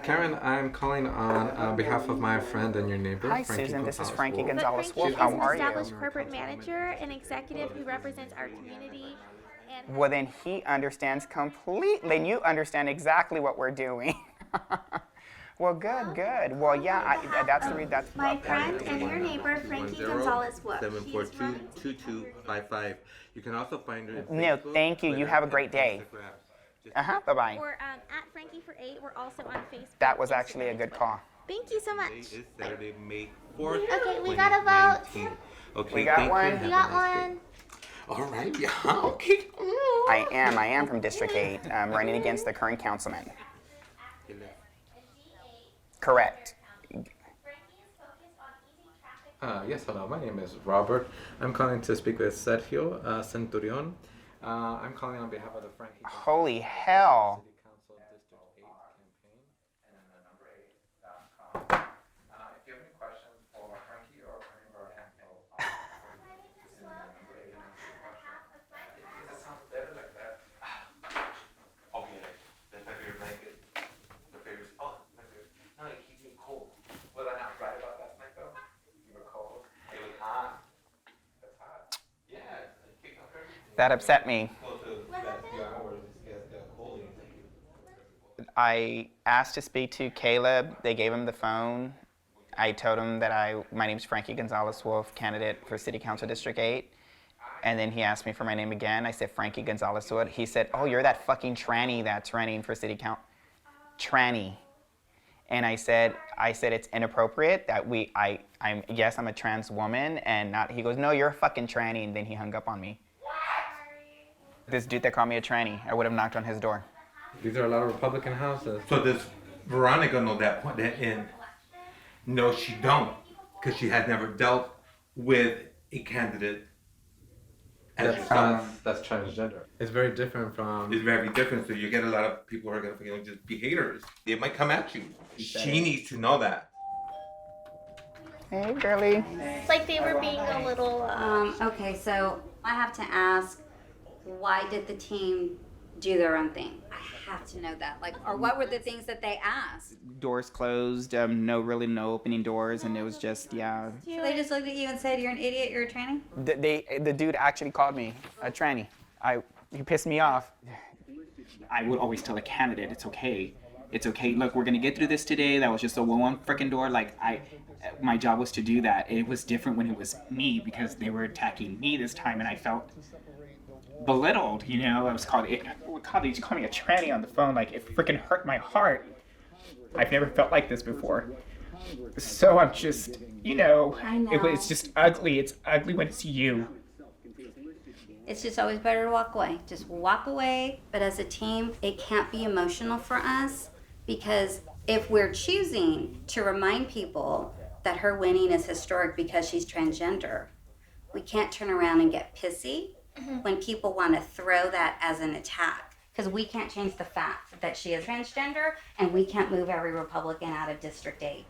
Karen, I'm calling on behalf of my friend and your neighbor, Hi, Frankie Susan. This is Gonzales-Wolfe. Frankie Frankie Gonzales-Wolfe. is How an are you? established corporate manager and executive who represents our community. And Well, then he understands completely. Then you understand exactly what we're doing. Well, good. Well, yeah, that's the reason. That's my friend and your neighbor, Frankie Gonzales-Wolfe. 742-2255. You can also find her. No, thank you. You have a great day. Bye-bye. Or at Frankie for 8. We're also on Facebook. That was actually a good call. Thank you so much. Today is Saturday, May 4th. Okay, we got a vote. 2019. Okay, We got thank one. You. We Have got a nice one. day. All right, yeah, okay. I am from District 8. I'm running against the current councilman. Correct. Yes, hello. My name is Robert. I'm calling to speak with Sergio Centurion. I'm calling on behalf of the Frankie. Holy hell. City Council District 8 campaign. And number 8.com. If you have any questions for Frankie or any of our campaign, it sounds better like that. Okay, that's my favorite blanket. My favorite. Oh, my favorite. No, it keeps me cold. Was I not right about last night though? You were cold. It was hot. That's hot. Yeah, it kicked off everything. That upset me. I asked to speak to Caleb. They gave him the phone. I told him that my name's Frankie Gonzales-Wolfe, candidate for City Council District 8. And then he asked me for my name again. I said Frankie Gonzales-Wolfe. He said, oh, you're that fucking tranny that's running for City Council. Tranny. And I said it's inappropriate that I'm a trans woman and not. He goes, no, you're a fucking tranny. And then he hung up on me. This dude that called me a tranny, I would have knocked on his door. These are a lot of Republican houses. So does Veronica know that point? And no, she don't, because she has never dealt with a candidate. As That's transgender. It's very different from. It's very different. So you get a lot of people who are gonna just be haters. They might come at you. She needs to know that. Hey, girly. It's like they were being a little. Okay, so I have to ask, why did the team do their own thing? I have to know that. Or what were the things that they asked? Doors closed, no opening doors, and it was just, yeah. So they just looked at you and said, you're an idiot, you're a tranny? The dude actually called me a tranny. He pissed me off. I would always tell a candidate, it's okay. It's okay. Look, we're gonna get through this today. That was just a one freaking door. My job was to do that. It was different when it was me because they were attacking me this time, and I felt belittled, you know. I was called they called me a tranny on the phone, like it freaking hurt my heart. I've never felt like this before. So I'm just, you know, it's just ugly. It's ugly when it's you. It's just always better to walk away. Just walk away. But as a team, it can't be emotional for us, because if we're choosing to remind people that her winning is historic because she's transgender, we can't turn around and get pissy when people want to throw that as an attack. Because we can't change the fact that she is transgender, and we can't move every Republican out of District 8.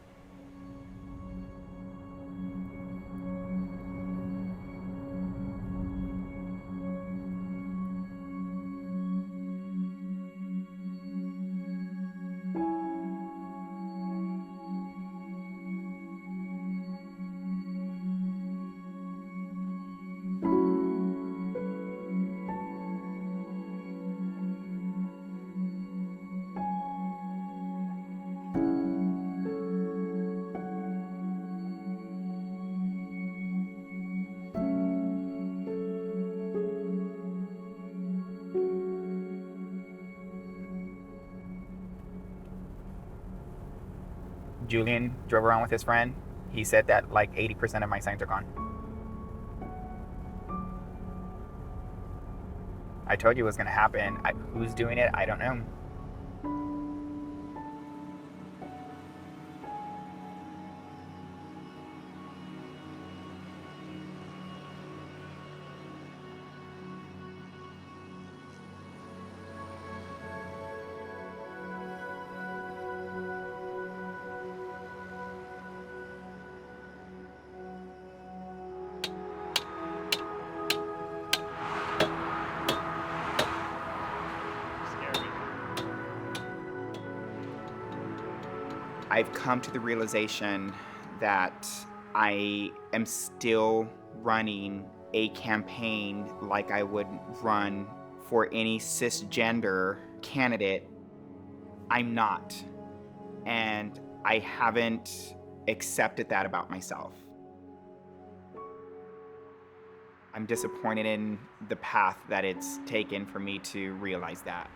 Julian drove around with his friend. He said that like 80% of my signs are gone. I told you it was gonna happen. Who's doing it? I don't know. I've come to the realization that I am still running a campaign like I would run for any cisgender candidate. I'm not. And I haven't accepted that about myself. I'm disappointed in the path that it's taken for me to realize that.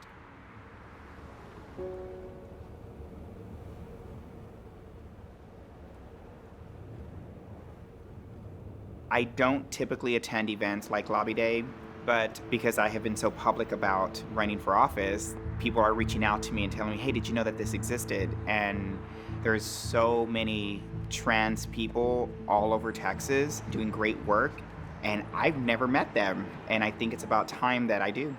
I don't typically attend events like Lobby Day, but because I have been so public about running for office, people are reaching out to me and telling me, hey, did you know that this existed? And there's so many trans people all over Texas doing great work, and I've never met them, and I think it's about time that I do.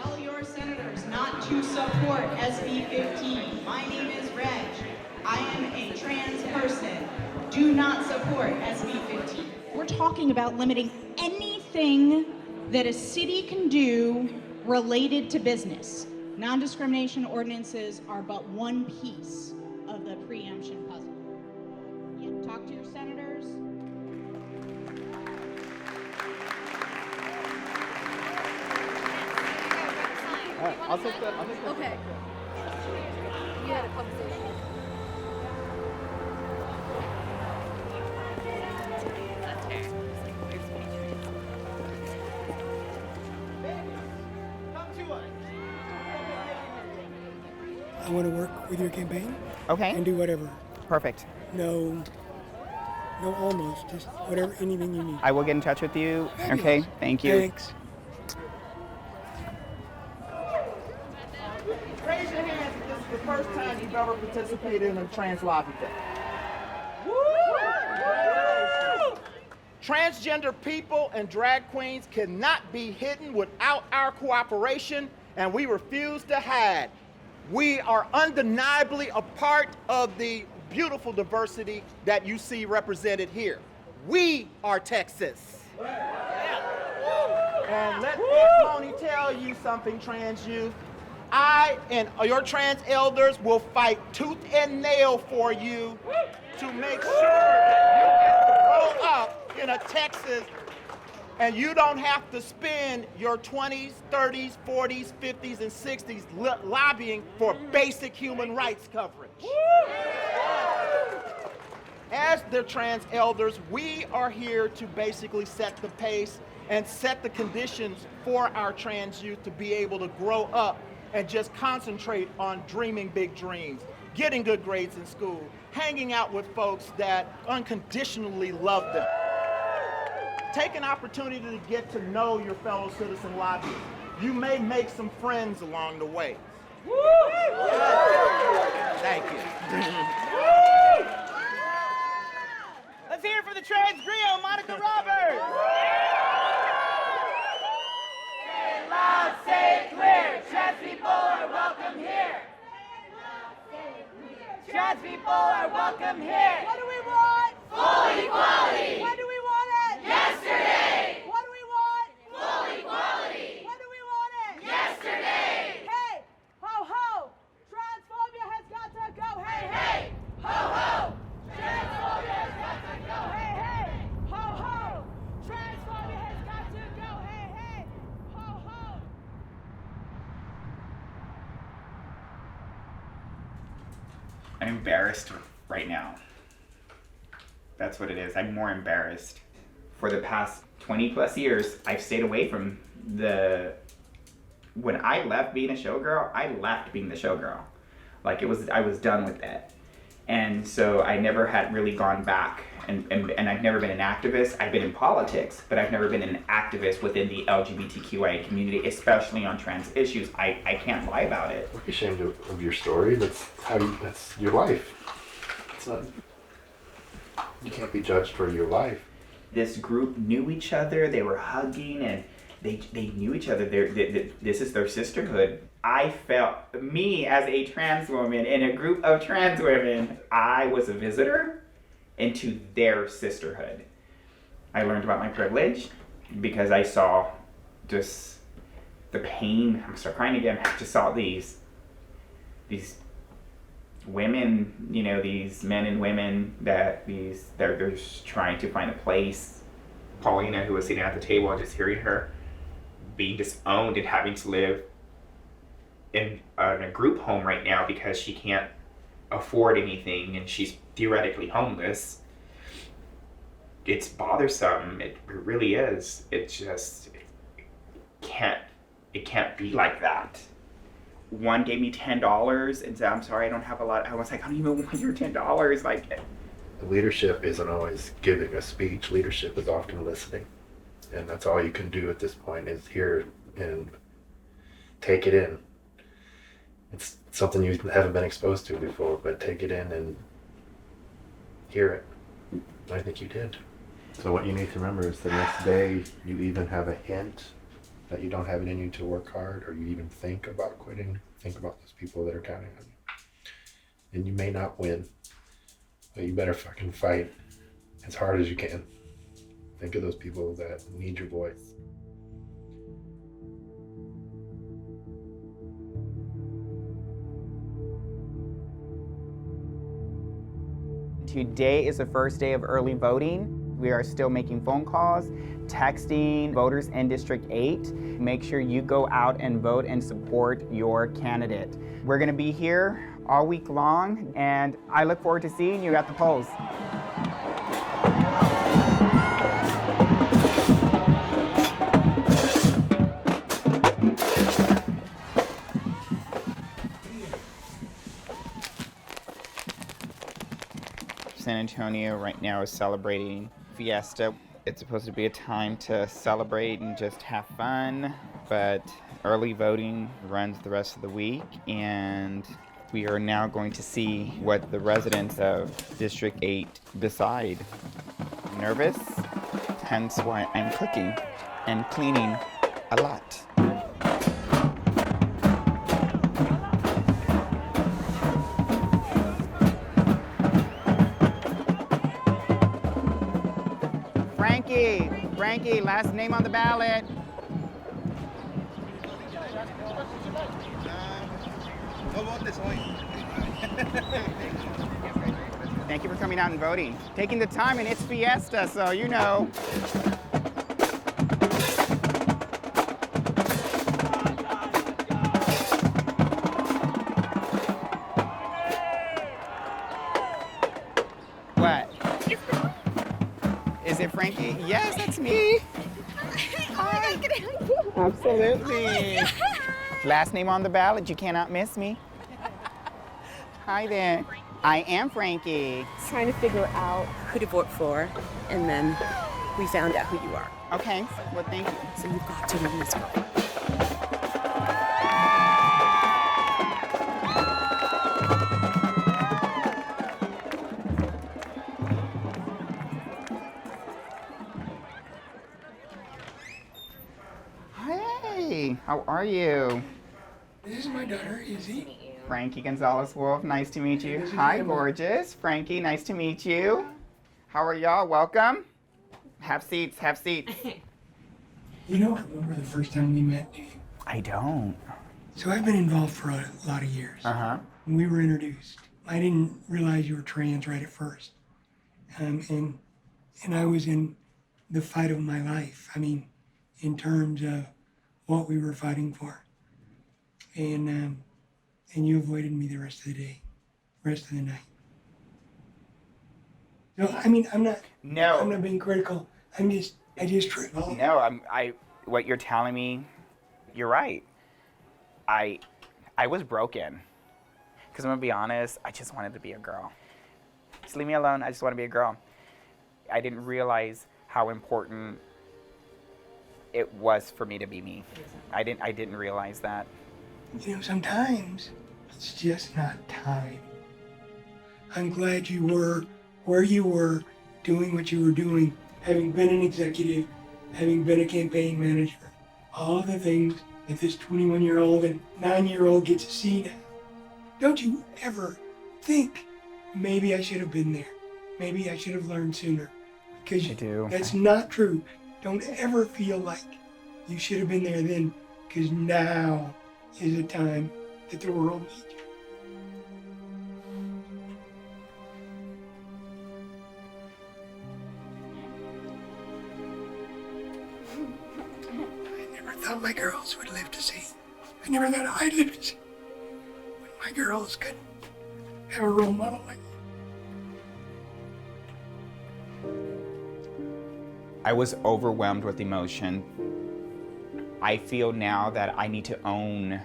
Tell your senators not to support SB 15. My name is Reg. I am a trans person. Do not support SB 15. We're talking about limiting anything that a city can do related to business. Non-discrimination ordinances are but one piece of the preemption puzzle. Yeah, talk to your senators. I'll take that. Okay. You had a conversation. I want to work with your campaign. Okay. And do whatever. Perfect. No almost, just whatever, anything you need. I will get in touch with you. Fabulous. Okay, thank you. Thanks. Raise your hands if this is the first time you've ever participated in a trans lobby day. Transgender people and drag queens cannot be hidden without our cooperation, and we refuse to hide. We are undeniably a part of the beautiful diversity that you see represented here. We are Texas. And let Tony tell you something, trans youth. I and your trans elders will fight tooth and nail for you to make sure that you get to grow up in a Texas And you don't have to spend your 20s, 30s, 40s, 50s, and 60s lobbying for basic human rights coverage. As the trans elders, we are here to basically set the pace and set the conditions for our trans youth to be able to grow up and just concentrate on dreaming big dreams, getting good grades in school, hanging out with folks that unconditionally love them. Take an opportunity to get to know your fellow citizen lobbyists. You may make some friends along the way. Thank you. Let's hear it for the trans griot, Monica Roberts. Say loud, say clear, trans people are welcome here. Trans people are welcome here. What do we want? Full equality. When do we want it? Yesterday. What do we want? Full equality. When do we want it? Yesterday. Hey, ho ho, transphobia has got to go. Hey, hey, ho ho. Transphobia has got to go. Hey, hey, ho ho. Transphobia has got to go. Hey, hey, ho ho. I'm embarrassed right now. That's what it is. I'm more embarrassed. For the past 20 plus years, I've stayed away from when I left being a showgirl, I left being the showgirl. Like I was done with that. And so I never had really gone back and I've never been an activist. I've been in politics, but I've never been an activist within the LGBTQIA community, especially on trans issues. I can't lie about it. Don't be ashamed of your story. That's your life. It's not, you can't be judged for your life. This group knew each other. They were hugging and they knew each other. This is their sisterhood. I felt, me as a trans woman in a group of trans women, I was a visitor into their sisterhood. I learned about my privilege because I saw just the pain. I'm start crying again. I just saw these women, you know, these men and women that they're just trying to find a place. Paulina, who was sitting at the table, and just hearing her being disowned and having to live in a group home right now because she can't afford anything and she's theoretically homeless. It's bothersome. It really is. It just it can't be like that. One gave me $10 and said, "I'm sorry, I don't have a lot." I was like, "I don't even want your $10." Like, leadership isn't always giving a speech. Leadership is often listening, and that's all you can do at this point is hear and take it in. It's something you haven't been exposed to before, but take it in and hear it. I think you did. So what you need to remember is the next day you even have a hint that you don't have it in you to work hard, or you even think about quitting, think about those people that are counting on you. And you may not win, but you better fucking fight as hard as you can. Think of those people that need your voice. Today is the first day of early voting. We are still making phone calls, texting voters in District 8. Make sure you go out and vote and support your candidate. We're gonna be here all week long, and I look forward to seeing you at the polls. San Antonio right now is celebrating Fiesta. It's supposed to be a time to celebrate and just have fun, but early voting runs the rest of the week, and we are now going to see what the residents of District 8 decide. Nervous, hence why I'm cooking and cleaning a lot. Frankie, last name on the ballot. Thank you for coming out and voting. Taking the time, and it's Fiesta, so you know. Is it Frankie? Yes, that's me. Hi. Absolutely. Last name on the ballot, you cannot miss me. Hi there. I am Frankie. Trying to figure out who to vote for, and then we found out who you are. Okay, well, thank you. So you've got to win this girl. Hey, how are you? This is my daughter, Izzy. Frankie Gonzales-Wolfe, nice to meet you. Hi, gorgeous. Frankie, nice to meet you. How are y'all? Welcome. Have seats, have seats. You don't remember the first time we met, do you? I don't. So I've been involved for a lot of years. Uh-huh. When we were introduced, I didn't realize you were trans right at first. And I was in the fight of my life. I mean, in terms of what we were fighting for. And you avoided me the rest of the day, rest of the night. No, I mean, I'm not being critical. I just No, what you're telling me, you're right. I was broken. Because I'm gonna be honest, I just wanted to be a girl. Just leave me alone, I just want to be a girl. I didn't realize how important it was for me to be me. I didn't realize that. You know, sometimes it's just not time. I'm glad you were where you were, doing what you were doing, having been an executive, having been a campaign manager, all the things that this 21-year-old and 9-year-old gets to see now. Don't you ever think, maybe I should have been there. Maybe I should have learned sooner. Because that's not true. Don't ever feel like you should have been there then, because now is a time that the world needs you. I never thought my girls would live to see. I never thought I'd live to see when my girls could have a role model like I was overwhelmed with emotion. I feel now that I need to own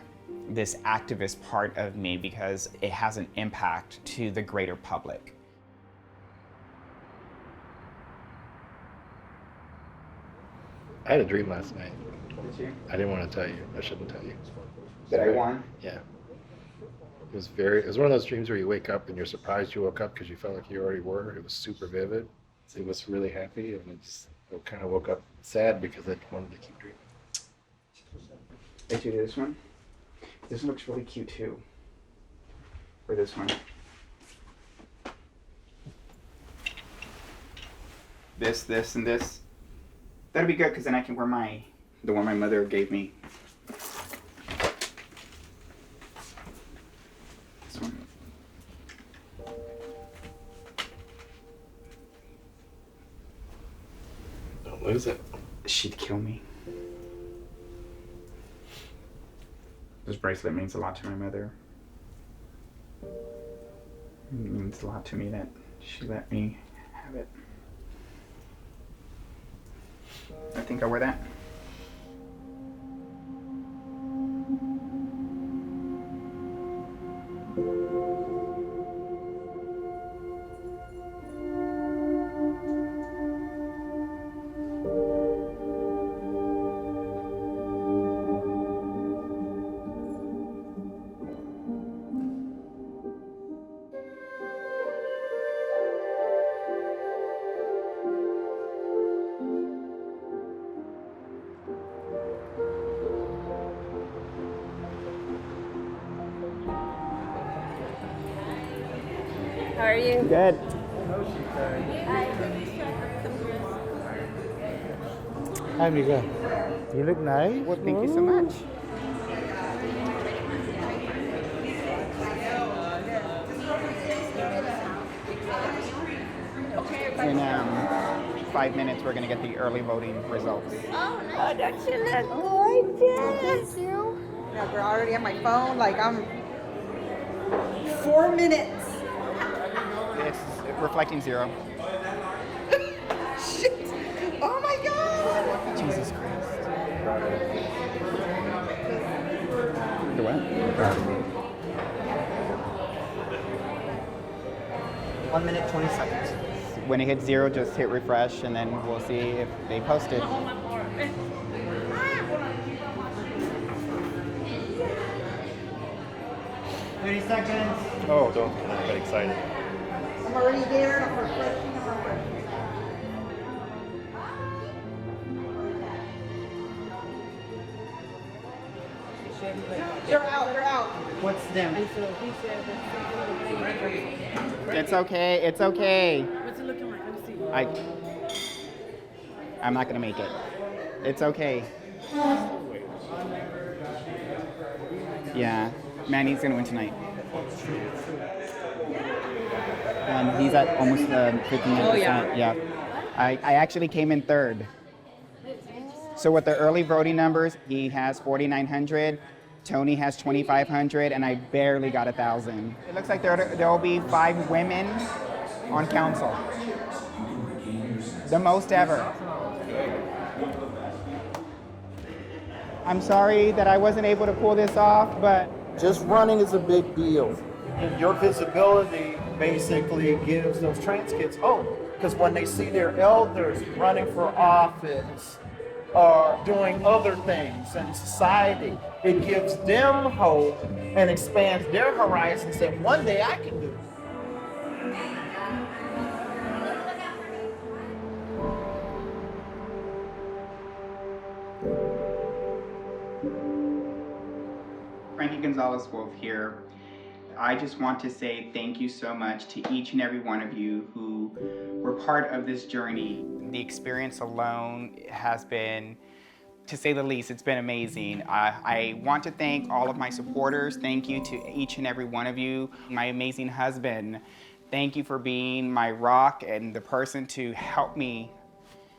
this activist part of me because it has an impact to the greater public. I had a dream last night. Did you? I didn't want to tell you. I shouldn't tell you. That I won? Yeah. It was one of those dreams where you wake up and you're surprised you woke up because you felt like you already were. It was super vivid. It was really happy, and I kind of woke up sad because I wanted to keep dreaming. Did you do this one? This one looks really cute too. Or this one. This, and this. That'll be good because then I can wear the one my mother gave me. This one. Don't lose it. She'd kill me. This bracelet means a lot to my mother. It means a lot to me that she let me have it. I think I'll wear that. How are you? Good. Hi, Mika. You look nice. Well, thank you so much. In 5 minutes, we're going to get the early voting results. Oh, no, don't you look gorgeous? Thank you. Yeah, we're already on my phone. Like, I'm 4 minutes. It's reflecting 0. shit. Oh my God. Jesus Christ. The what? 1 minute, 20 seconds. When it hits 0, just hit refresh, and then we'll see if they posted. 30 seconds. Oh, don't get excited. I'm already there. I'm refreshing. They're out. What's them? And so he said that It's okay. It's okay. What's it looking like? Let me see. I'm not gonna make it. It's okay. Yeah, Manny's gonna win tonight. And he's at almost 59%. Oh, yeah. Yeah. I actually came in third. So with the early voting numbers, he has 4,900. Tony has 2,500, and I barely got 1,000. It looks like there'll be 5 women on council. The most ever. I'm sorry that I wasn't able to pull this off, but Just running is a big deal. And your visibility basically gives those trans kids hope. Because when they see their elders running for office or doing other things in society, it gives them hope and expands their horizons that one day I can do it. Frankie Gonzales-Wolfe here. I just want to say thank you so much to each and every one of you who were part of this journey. The experience alone has been, to say the least, it's been amazing. I want to thank all of my supporters. Thank you to each and every one of you. My amazing husband, thank you for being my rock and the person to help me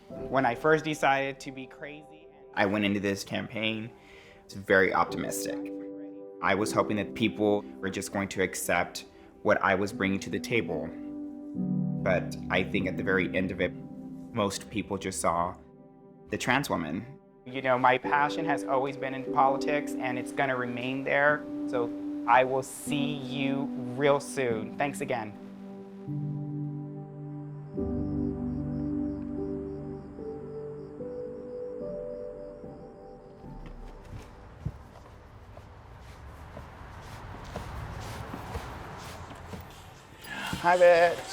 when I first decided to be crazy. I went into this campaign very optimistic. I was hoping that people were just going to accept what I was bringing to the table. But I think at the very end of it, most people just saw the trans woman. You know, my passion has always been in politics, and it's gonna remain there. So I will see you real soon. Thanks again. Hi, bitch.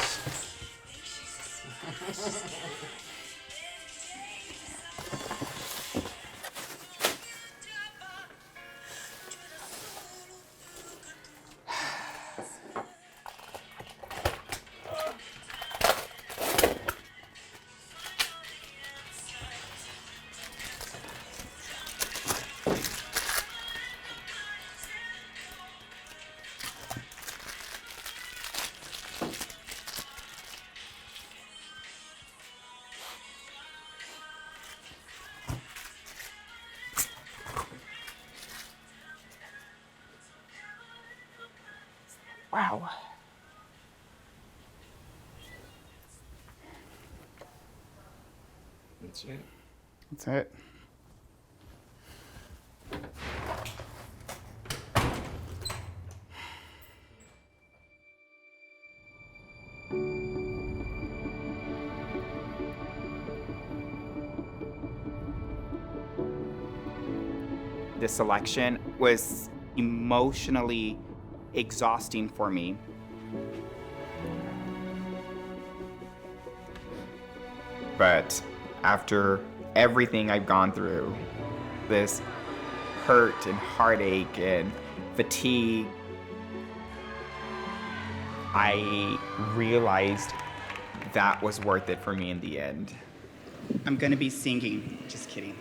Wow. That's it. That's it. This election was emotionally exhausting for me. But after everything I've gone through, this hurt and heartache and fatigue, I realized that was worth it for me in the end. I'm gonna be singing, just kidding.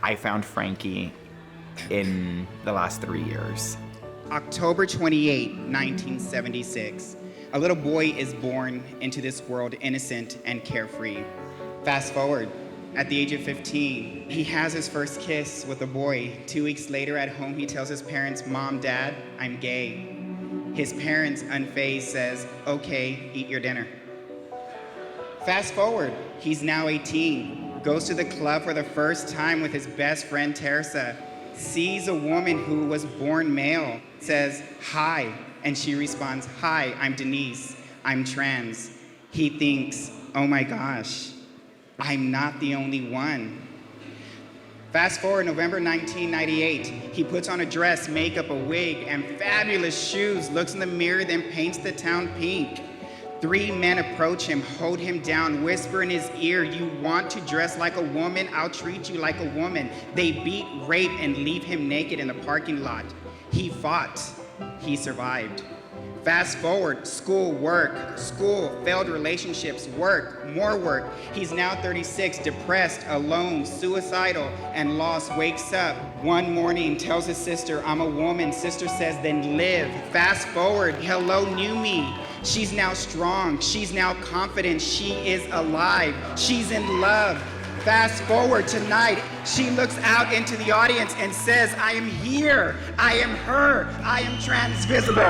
I found Frankie in the last 3 years. October 28, 1976. A little boy is born into this world innocent and carefree. Fast forward, at the age of 15, he has his first kiss with a boy. 2 weeks later at home, he tells his parents, "Mom, Dad, I'm gay." His parents, unfazed, says, okay, eat your dinner. Fast forward, he's now 18, goes to the club for the first time with his best friend Teresa, sees a woman who was born male, says, hi, and she responds, hi, I'm Denise, I'm trans. He thinks, oh my gosh, I'm not the only one. Fast forward, November 1998, he puts on a dress, makeup, a wig, and fabulous shoes, looks in the mirror, then paints the town pink. 3 men approach him, hold him down, whisper in his ear, you want to dress like a woman? I'll treat you like a woman. They beat, rape, and leave him naked in the parking lot. He fought. He survived. Fast forward, school, failed relationships, work, more work. He's now 36, depressed, alone, suicidal, and lost. Wakes up one morning, tells his sister, I'm a woman. Sister says, then live. Fast forward, hello, new me. She's now strong. She's now confident. She is alive. She's in love. Fast forward tonight, she looks out into the audience and says, I am here. I am her. I am transvisible.